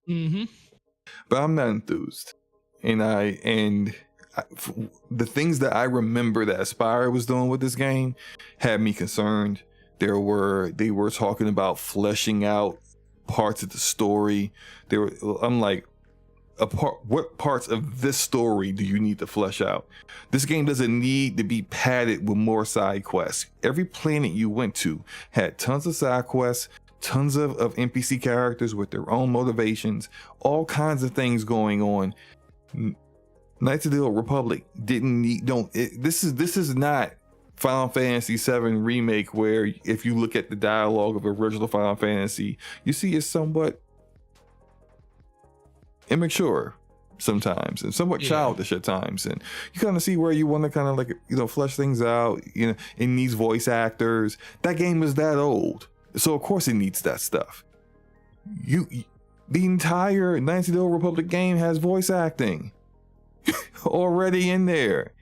Speaker 1: But I'm not enthused, and the things that I remember that Aspire was doing with this game had me concerned. They were talking about fleshing out parts of the story. I'm like, what parts of this story do you need to flesh out? This game doesn't need to be padded with more side quests. Every planet you went to had tons of side quests, tons of NPC characters with their own motivations, all kinds of things going on. Knights of the Old Republic this is not Final Fantasy VII Remake, where if you look at the dialogue of original Final Fantasy, you see it's somewhat immature sometimes, and somewhat childish at times, and you kind of see where you want to kind of flesh things out. It needs voice actors. That game is that old. So of course it needs that stuff. The entire Knights of the Old Republic game has voice acting already in there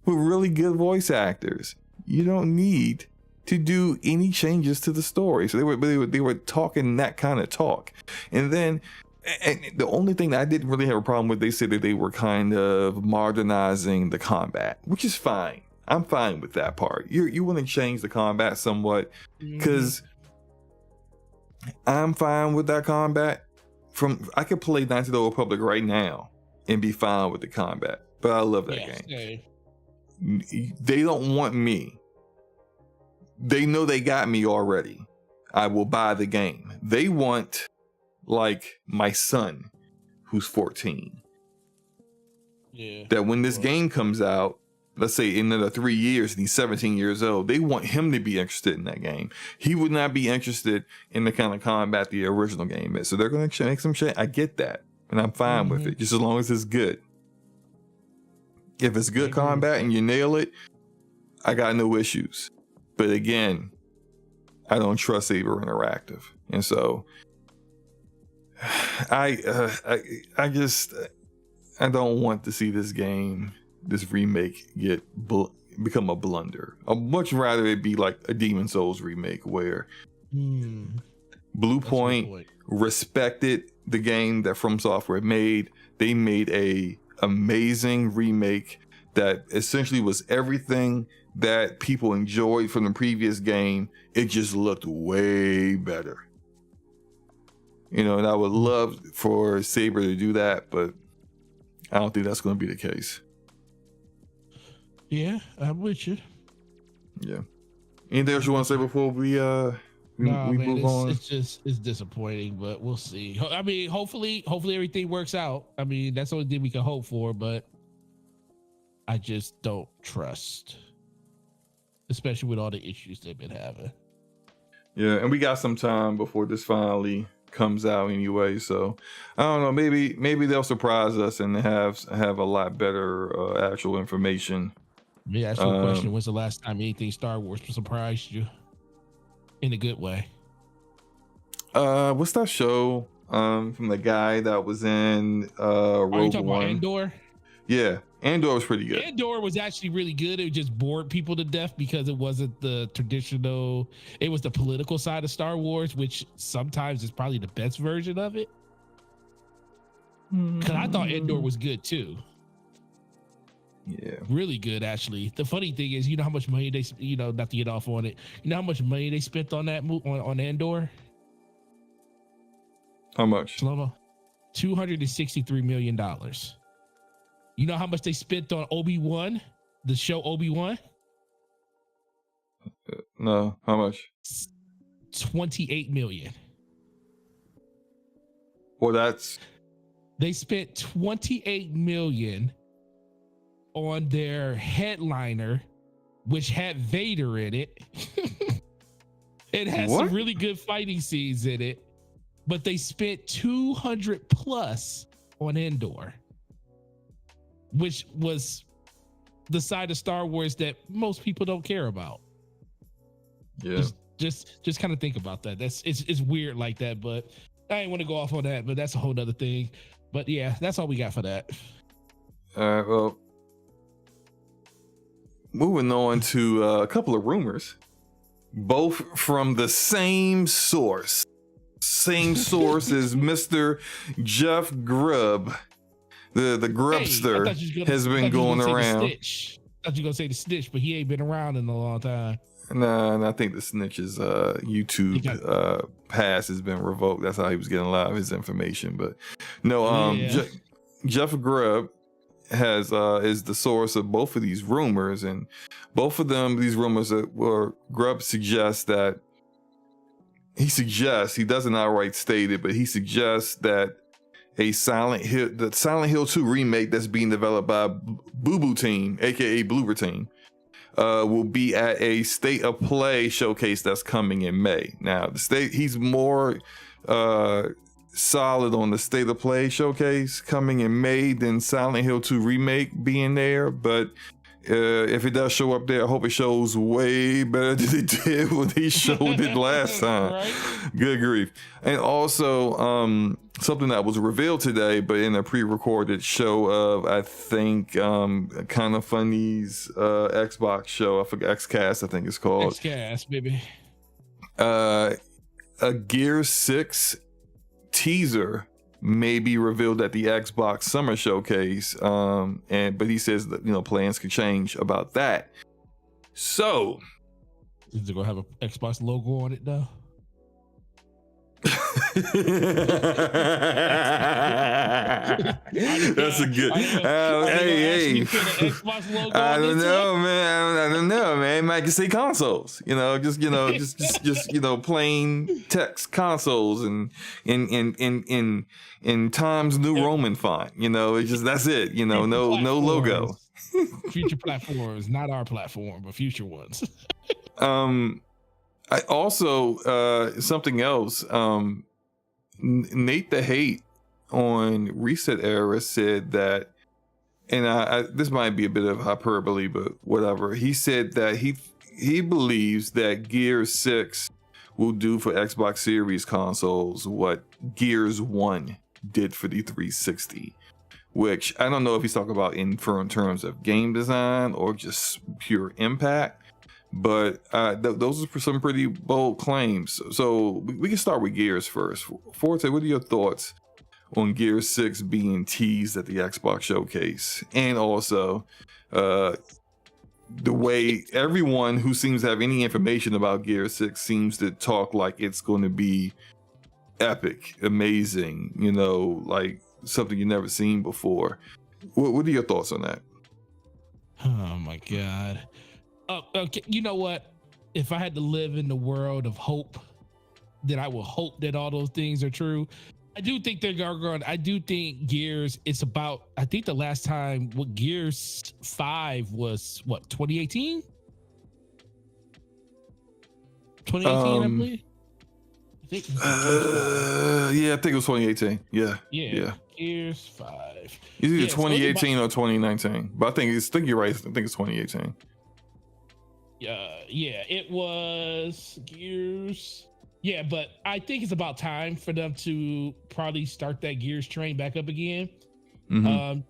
Speaker 1: with really good voice actors. You don't need to do any changes to the story. So they were talking that kind of talk. And then the only thing that I didn't really have a problem with, they said that they were kind of modernizing the combat, which is fine. I'm fine with that part. You want to change the combat somewhat, because I'm fine with that combat. I could play Knights of the Old Republic right now and be fine with the combat, but I love that game. They don't want me. They know they got me already. I will buy the game. They want, like, my son, who's 14.
Speaker 2: Yeah.
Speaker 1: That when this game comes out, let's say in another 3 years, and he's 17 years old, they want him to be interested in that game. He would not be interested in the kind of combat the original game is. So they're going to make some shit. I get that, and I'm fine with it, just as long as it's good. If it's good combat and you nail it, I got no issues. But again, I don't trust Saber Interactive, and so I don't want to see this game, this remake, become a blunder. I'd much rather it be like a Demon Souls remake, where Blue Point respected the game that From Software made. They made a amazing remake that essentially was everything that people enjoyed from the previous game. It just looked way better. And I would love for Saber to do that, but I don't think that's going to be the case.
Speaker 2: Yeah, I'm with you.
Speaker 1: Yeah. Anything else you want to say before we move on?
Speaker 2: It's disappointing, but we'll see. I mean, hopefully everything works out. I mean, that's the only thing we can hope for, but I just don't trust, especially with all the issues they've been having.
Speaker 1: Yeah, and we got some time before this finally comes out anyway, so I don't know, maybe they'll surprise us and have a lot better actual information.
Speaker 2: Me ask you a question: when's the last time anything Star Wars surprised you in a good way?
Speaker 1: What's that show from the guy that was in Rogue
Speaker 2: Are you talking
Speaker 1: One?
Speaker 2: about Andor?
Speaker 1: Yeah, Andor was pretty good.
Speaker 2: Andor was actually really good. It just bored people to death because it wasn't the traditional. It was the political side of Star Wars, which sometimes is probably the best version of it. Because I thought Andor was good too.
Speaker 1: Yeah,
Speaker 2: really good actually. The funny thing is, you know how much money they, not to get off on it, you know how much money they spent on that on Andor?
Speaker 1: How much?
Speaker 2: $263 million. You know how much they spent on Obi-Wan, the show Obi-Wan?
Speaker 1: No, how much?
Speaker 2: 28 million.
Speaker 1: Well,
Speaker 2: they spent 28 million on their headliner, which had Vader in it. It has some really good fighting scenes in it, but they spent 200 plus on Andor, which was the side of Star Wars that most people don't care about.
Speaker 1: Yeah.
Speaker 2: Just kind of think about that. It's weird like that, but I ain't want to go off on that, but that's a whole nother thing. But yeah, that's all we got for that.
Speaker 1: Well, moving on to a couple of rumors, both from the same source. Same source as Mr. Jeff Grubb. The Grubster has been going around.
Speaker 2: I thought you were gonna say the snitch, but he ain't been around in a long time.
Speaker 1: Nah, I think the snitch's YouTube pass has been revoked. That's how he was getting a lot of his information. But no, Jeff Grubb is the source of both of these rumors, and both of these rumors were Grubb suggests that he doesn't outright state it, but he suggests that the Silent Hill 2 remake that's being developed by Boo Boo Team, aka Bloober Team, will be at a State of Play showcase that's coming in May. Now, he's more solid on the State of Play showcase coming in May than Silent Hill 2 remake being there, but If it does show up there, I hope it shows way better than it did when he showed it last time.
Speaker 2: Right?
Speaker 1: Good grief. And also, something that was revealed today, but in a pre-recorded show of, I think, Kind of Funny's Xbox show. I forget, XCast, I think it's called.
Speaker 2: XCast, baby.
Speaker 1: A Gear 6 teaser may be revealed at the Xbox Summer Showcase, but he says that plans could change about that. So,
Speaker 2: is it gonna have an Xbox logo on it though?
Speaker 1: That's a good. Hey, I don't know, man. I don't know, man. Might just say consoles. Just plain text consoles and in Times New Roman font. It's just that's it. No logo.
Speaker 2: Future platforms, not our platform, but future ones.
Speaker 1: I also something else. Nate the Hate on Reset Era said that, and I this might be a bit of hyperbole, but whatever. He said that he believes that Gears 6 will do for Xbox Series consoles what Gears 1 did for the 360. Which I don't know if he's talking about in terms of game design or just pure impact. But those are some pretty bold claims. So we can start with Gears first. Forte, what are your thoughts on Gears 6 being teased at the Xbox Showcase? And also the way everyone who seems to have any information about Gears 6 seems to talk like it's going to be epic, amazing, like something you've never seen before. What are your thoughts on that?
Speaker 2: Oh my God. Okay, you know what? If I had to live in the world of hope, then I will hope that all those things are true. I do think they're going. I do think Gears. It's about. I think the last time what Gears 5 was 2018. 2018, I believe.
Speaker 1: Yeah, I think it was 2018. Yeah.
Speaker 2: Gears 5.
Speaker 1: It's either 2018 or 2019, but I think you're right. I think it's 2018.
Speaker 2: Yeah, it was Gears. Yeah, but I think it's about time for them to probably start that Gears train back up again. Mm-hmm.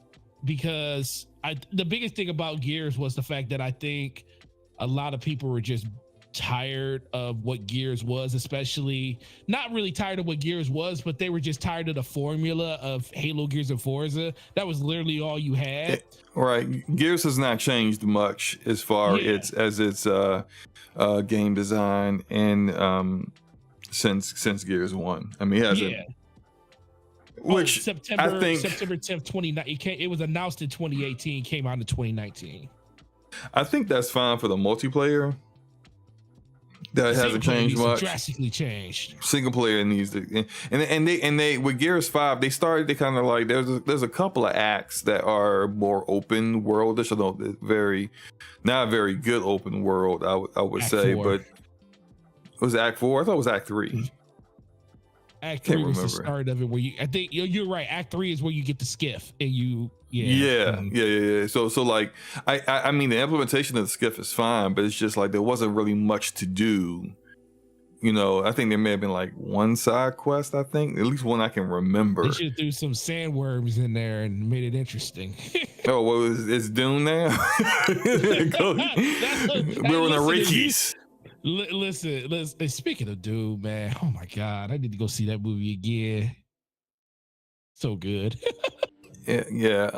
Speaker 2: Because the biggest thing about Gears was the fact that I think a lot of people were just tired of what Gears was, especially not really tired of what Gears was, but they were just tired of the formula of Halo, Gears, and Forza. That was literally all you had.
Speaker 1: Right. Gears has not changed much as far as its game design and since Gears 1. I mean, it hasn't.
Speaker 2: Yeah.
Speaker 1: Which
Speaker 2: September
Speaker 1: I think
Speaker 2: September 10th, 2019. It was announced in 2018, came out in 2019.
Speaker 1: I think that's fine for the multiplayer. That hasn't changed much.
Speaker 2: Drastically changed.
Speaker 1: Single player needs to, and they with Gears 5 they kind of like there's a couple of acts that are more open worldish. Although not very good open world, I would
Speaker 2: Act
Speaker 1: say,
Speaker 2: 4.
Speaker 1: but it was Act 4. I thought it was Act 3.
Speaker 2: Act 3 was the start of it, where I think you're right. Act 3 is where you get the skiff and you. Yeah. So like I mean the implementation of the skiff is fine, but it's just like there wasn't really much to do. I think there may have been like one side quest. I think at least one I can remember. They should do some sandworms in there and made it interesting.
Speaker 1: Oh, well, it's Dune now. We're on the Rakis.
Speaker 2: Listen. Speaking of Dune, man, oh my God, I need to go see that movie again. So good.
Speaker 1: Yeah.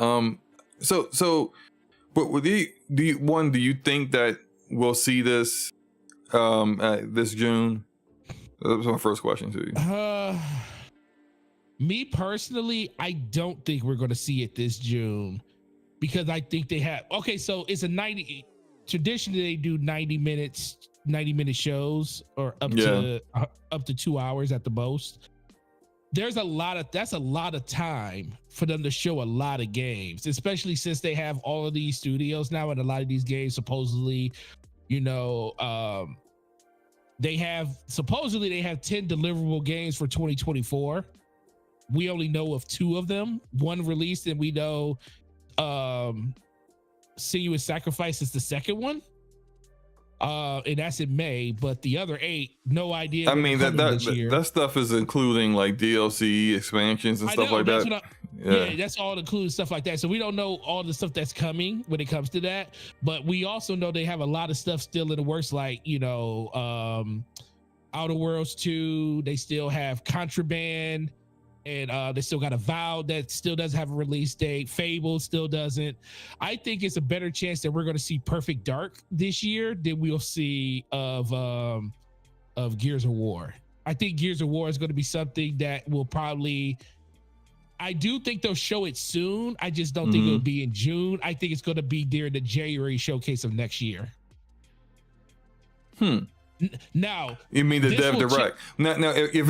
Speaker 1: So, but do you think that we'll see this this June? That was my first question to you.
Speaker 2: Me personally, I don't think we're going to see it this June, because I think they have. Okay, so it's a 90. Traditionally, they do 90-minute shows, or up to 2 hours at the most. That's a lot of time for them to show a lot of games, especially since they have all of these studios now, and a lot of these games supposedly, they have 10 deliverable games for 2024. We only know of 2 of them, one released, and we know Sinuous Sacrifice is the second one. And that's in May, but the other 8, no idea.
Speaker 1: I mean that stuff is including like DLC expansions and stuff like that.
Speaker 2: Yeah, that's all included stuff like that. So we don't know all the stuff that's coming when it comes to that, but we also know they have a lot of stuff still in the works, like Outer Worlds 2. They still have Contraband, and they still got Avowed that still doesn't have a release date. Fable still doesn't. I think it's a better chance that we're going to see Perfect Dark this year than we'll see of Gears of War. I think Gears of War is going to be something that will probably. I do think they'll show it soon. I just don't think it'll be in June. I think it's going to be during the January showcase of next year. Now,
Speaker 1: you mean the Dev Direct? Now, if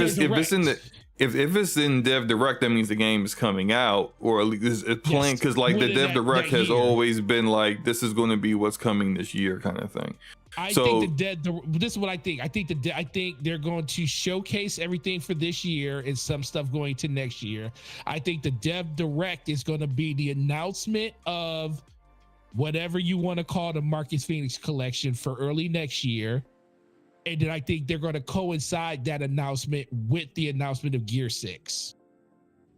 Speaker 1: it's in Dev Direct, that means the game is coming out, or at least it's playing, because like the Dev Direct has always been like, this is going to be what's coming this year, kind of thing. This is what I think. I think they're going to showcase everything for this year and some stuff going to next year. I think the Dev Direct is going to be the announcement of whatever you want to call the Marcus Phoenix collection for early next year. And then I think they're going to coincide that announcement with the announcement of Gear 6.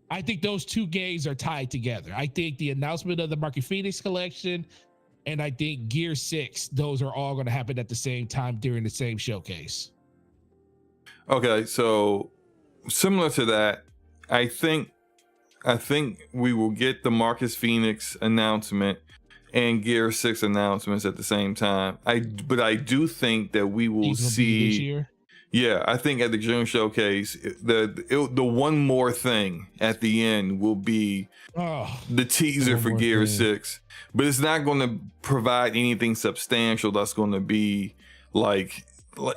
Speaker 1: I think those two games are tied together. I think the announcement of the Marcus Phoenix collection and I think Gear 6, those are all going to happen at the same time during the same showcase. Okay, so similar to that, I think we will get the Marcus Phoenix announcement and Gear 6 announcements at the same time. But I do think that we will see this year. Yeah, I think at the June showcase, the one more thing at the end will be the teaser for Gear 6. But it's not going to provide anything substantial that's going to be like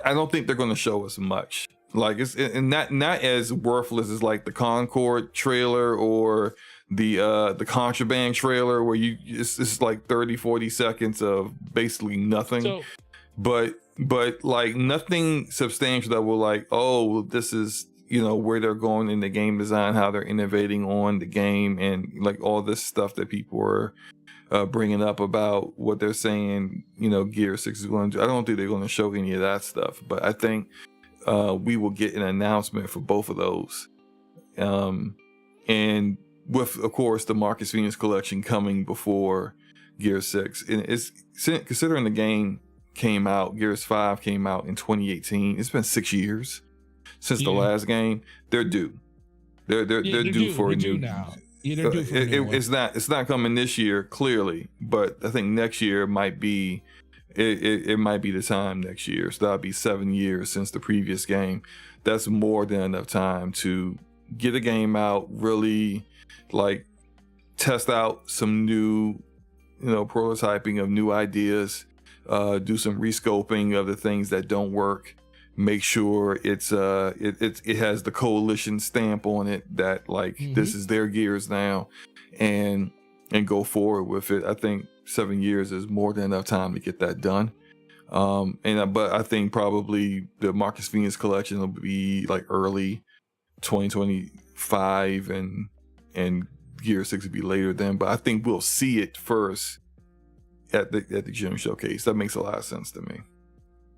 Speaker 1: I don't think they're going to show us much. Like it's not as worthless as like the Concord trailer or the Contraband trailer, where it's like 30-40 seconds of basically nothing. But like nothing substantial that will like, oh, this is where they're going in the game design, how they're innovating on the game, and like all this stuff that people are bringing up about what they're saying Gear 6 is going to do. I don't think they're going to show any of that stuff, but I think we will get an announcement for both of those, and with, of course, the Marcus Phoenix collection coming before Gear 6. And it's considering the game came out, Gears 5 came out in 2018. It's been 6 years since the last game. They're due. They're due for a new now. It's not coming this year, clearly, but I think next year might be it might be the time next year. So that'll be 7 years since the previous game. That's more than enough time to get a game out, really like test out some new prototyping of new ideas, do some rescoping of the things that don't work, make sure it has the coalition stamp on it that like this is their Gears now, and go forward with it. I think 7 years is more than enough time to get that done. But I think probably the Marcus Phoenix collection will be like early 2025, and Gear 6 will be later then. But I think we'll see it first at the June showcase. That makes a lot of sense to me.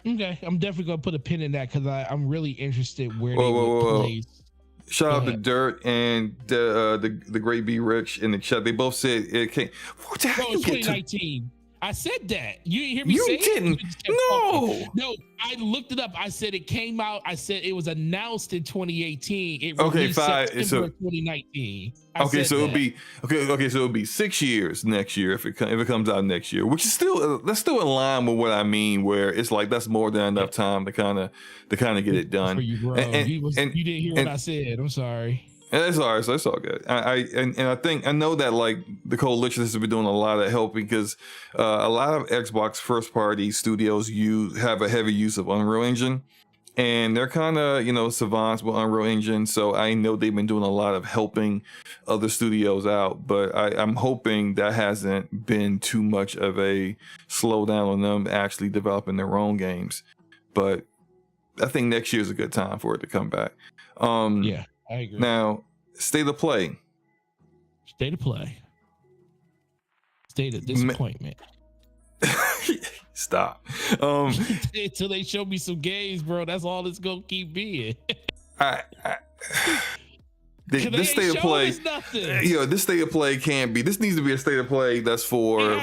Speaker 2: Okay, I'm definitely gonna put a pin in that because I'm really interested where they would place.
Speaker 1: Shout out to Dirt and the Great B Rich in the chat. They both said it came. What the hell?
Speaker 2: It's 2019. I said that. You didn't hear me say
Speaker 1: it?
Speaker 2: No, I looked it up. I said it came out. I said it was announced in 2018. It
Speaker 1: released
Speaker 2: September 2019.
Speaker 1: So it'll be 6 years next year if it comes out next year, which is that's still in line with what I mean, where it's like that's more than enough time to kind of get it done.
Speaker 2: For you, bro. You didn't hear what I said. I'm sorry.
Speaker 1: And it's all right, so it's all good. I know that like the coalition has been doing a lot of helping, because a lot of Xbox first party studios have a heavy use of Unreal Engine, and they're kind of savants with Unreal Engine. So I know they've been doing a lot of helping other studios out, but I'm hoping that hasn't been too much of a slowdown on them actually developing their own games. But I think next year is a good time for it to come back.
Speaker 2: Yeah. I agree.
Speaker 1: Now, state of play.
Speaker 2: State of play. State of disappointment.
Speaker 1: Stop.
Speaker 2: Until they show me some games, bro. That's all it's gonna keep being.
Speaker 1: This state of play, this state of play can't be. This needs to be a state of play that's for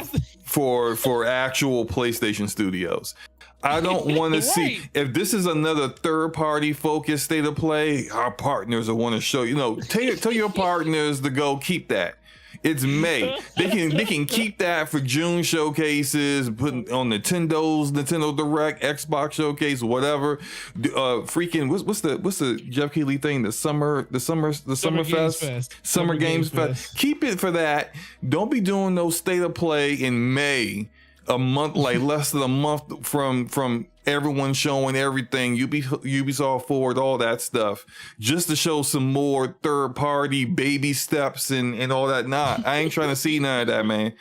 Speaker 1: actual PlayStation studios. I don't want to see if this is another third party focused state of play. Our partners will want to show tell your partners to go keep that. It's May. They can keep that for June showcases, put on Nintendo Direct, Xbox showcase, whatever. Freaking what's the Jeff Keighley thing? The summer fest. Summer Games Fest. Keep it for that. Don't be doing no state of play in May. A month, like less than a month from everyone showing everything, Ubisoft Forward, all that stuff, just to show some more third party baby steps and all that. Nah, I ain't trying to see none of that, man.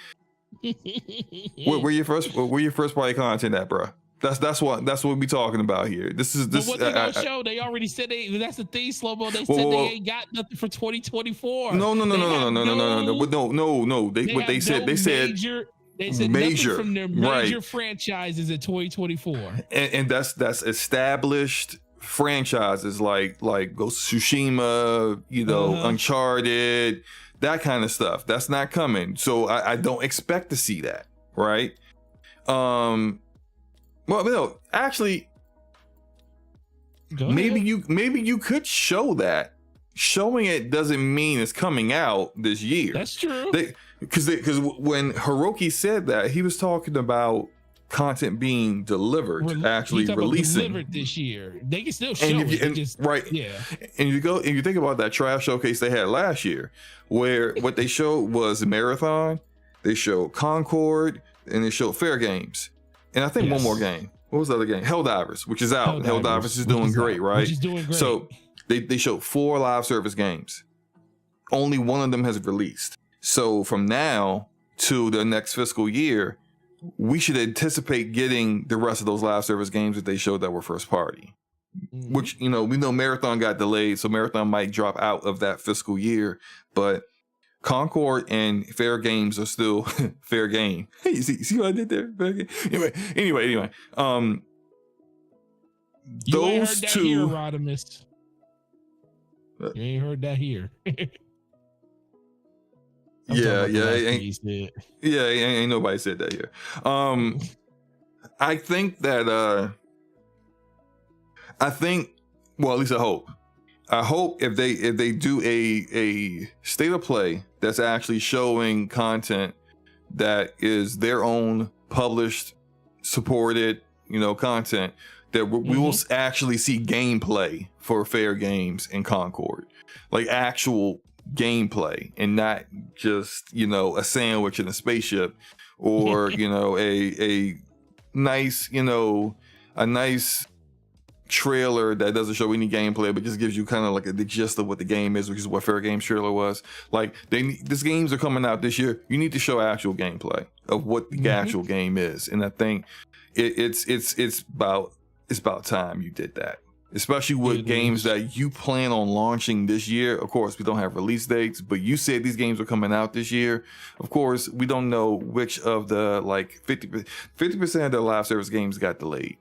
Speaker 1: Where your first party content at, bro? That's what we talking about here. This. But
Speaker 2: what they gonna show? They already said that's the thing, Slow-Mo. They said they ain't got nothing for 2024.
Speaker 1: No. They said.
Speaker 2: They said
Speaker 1: major
Speaker 2: nothing from their major franchises in 2024,
Speaker 1: and that's established franchises like Ghost of Tsushima, Uncharted, that kind of stuff. That's not coming, so I don't expect to see that, right? Well, no, actually, maybe you could show that. Showing it doesn't mean it's coming out this year.
Speaker 2: That's true.
Speaker 1: Because when Hiroki said that, he was talking about content being delivered, releasing
Speaker 2: delivered this year. They can still show it.
Speaker 1: Right. Yeah. And you think about that trash showcase they had last year, where what they showed was Marathon, they showed Concord, and they showed Fair Games, and I think one more game. What was the other game? Helldivers, which is out. Helldivers is doing great, right?
Speaker 2: Which is doing great.
Speaker 1: So they showed 4 live service games. Only one of them has released. So from now to the next fiscal year, we should anticipate getting the rest of those live service games that they showed that were first party. Mm-hmm. Which, we know Marathon got delayed, so Marathon might drop out of that fiscal year. But Concord and Fair Games are still fair game. Hey, you see what I did there? Anyway.
Speaker 2: You ain't heard that here, Rodimus. You ain't heard that here.
Speaker 1: Ain't nobody said that here. I think that well, at least I hope if they do a state of play that's actually showing content that is their own published, supported, content, that we will actually see gameplay for Fair Games and Concord, like actual gameplay, and not just a sandwich in a spaceship, or a nice trailer that doesn't show any gameplay but just gives you kind of like the gist of what the game is, which is what Fair Games trailer was. Like these games are coming out this year. You need to show actual gameplay of what the actual game is, and I think it's about time you did that. Especially with games that you plan on launching this year. Of course, we don't have release dates, but you said these games are coming out this year. Of course, we don't know which of the 50% of the live service games got delayed.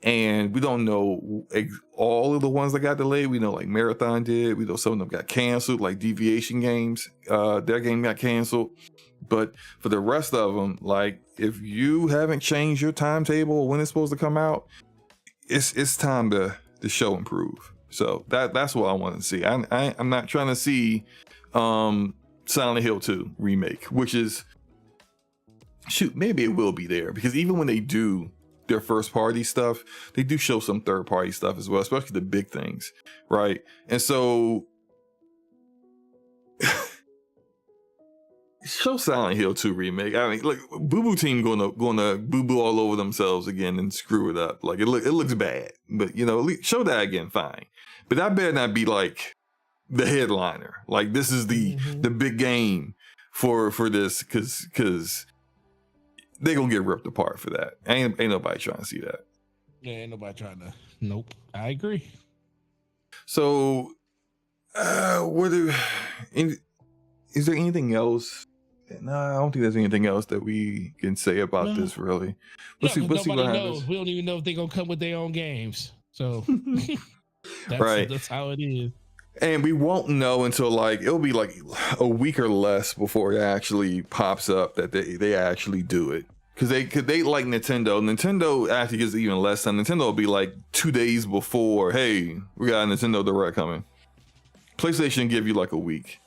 Speaker 1: And we don't know all of the ones that got delayed. We know like Marathon did. We know some of them got canceled, like Deviation Games. Their game got canceled. But for the rest of them, like if you haven't changed your timetable or when it's supposed to come out, it's time to show improve. So that's what I want to see. I'm not trying to see Silent Hill 2 remake, which is maybe it will be there, because even when they do their first party stuff, they do show some third party stuff as well, especially the big things, right? And so show Silent Hill 2 remake. I mean, like Boo Boo Team gonna boo boo all over themselves again and screw it up. Like it looks bad, but show that again, fine. But that better not be like the headliner. Like this is the big game for this, because they gonna get ripped apart for that. Ain't nobody trying to see that.
Speaker 2: Yeah, ain't nobody trying to. Nope, I agree.
Speaker 1: So, is there anything else no, I don't think there's anything else that we can say about this really. We'll see
Speaker 2: nobody
Speaker 1: what
Speaker 2: knows.
Speaker 1: happens.
Speaker 2: We don't even know if they're gonna come with their own games. So that's how it is.
Speaker 1: And we won't know until like it'll be like a week or less before it actually pops up that they actually do it. Because they like Nintendo actually gives even less time. Nintendo will be like 2 days before, hey, we got a Nintendo Direct coming. PlayStation give you like a week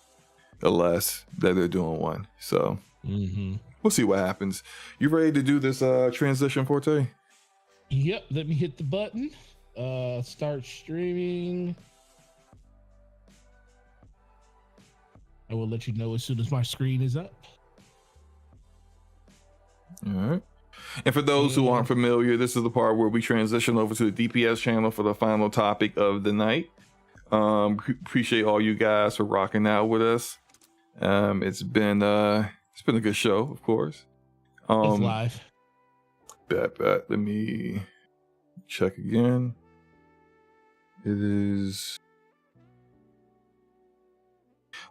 Speaker 1: or less that they're doing one. So we'll see what happens. You ready to do this transition, Forte?
Speaker 2: Yep, let me hit the button. Start streaming. I will let you know as soon as my screen is up.
Speaker 1: All right. And for those who aren't familiar, this is the part where we transition over to the DPS channel for the final topic of the night. Appreciate all you guys for rocking out with us. It's been a good show, of course.
Speaker 2: It's live.
Speaker 1: Bet. Let me check again. It is.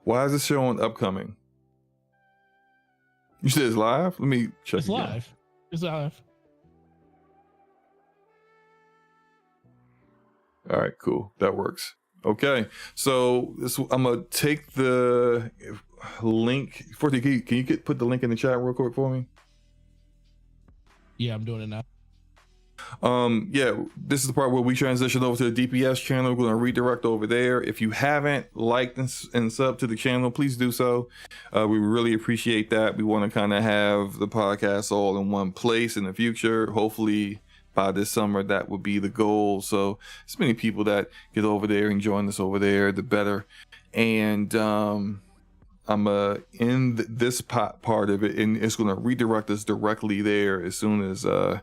Speaker 1: Why is this showing upcoming? You said it's live? Let me check.
Speaker 2: It's live. It's live.
Speaker 1: All right, cool. That works. Okay, so I'm gonna take the link. Forte, can you put the link in the chat real quick for me?
Speaker 2: Yeah, I'm doing it now.
Speaker 1: This is the part where we transition over to the DPS channel. We're going to redirect over there. If you haven't liked and sub to the channel, please do so. We really appreciate that. We want to kind of have the podcast all in one place in the future. Hopefully by this summer, that would be the goal. So as many people that get over there and join us over there, the better. And I'm in this part of it, and it's going to redirect us directly there as soon as I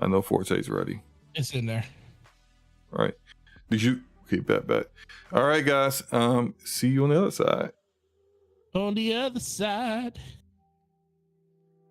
Speaker 1: know Forte's ready.
Speaker 2: It's in there.
Speaker 1: All right. Did you? Okay, bet. All right, guys. See you on the other side.
Speaker 2: On the other side.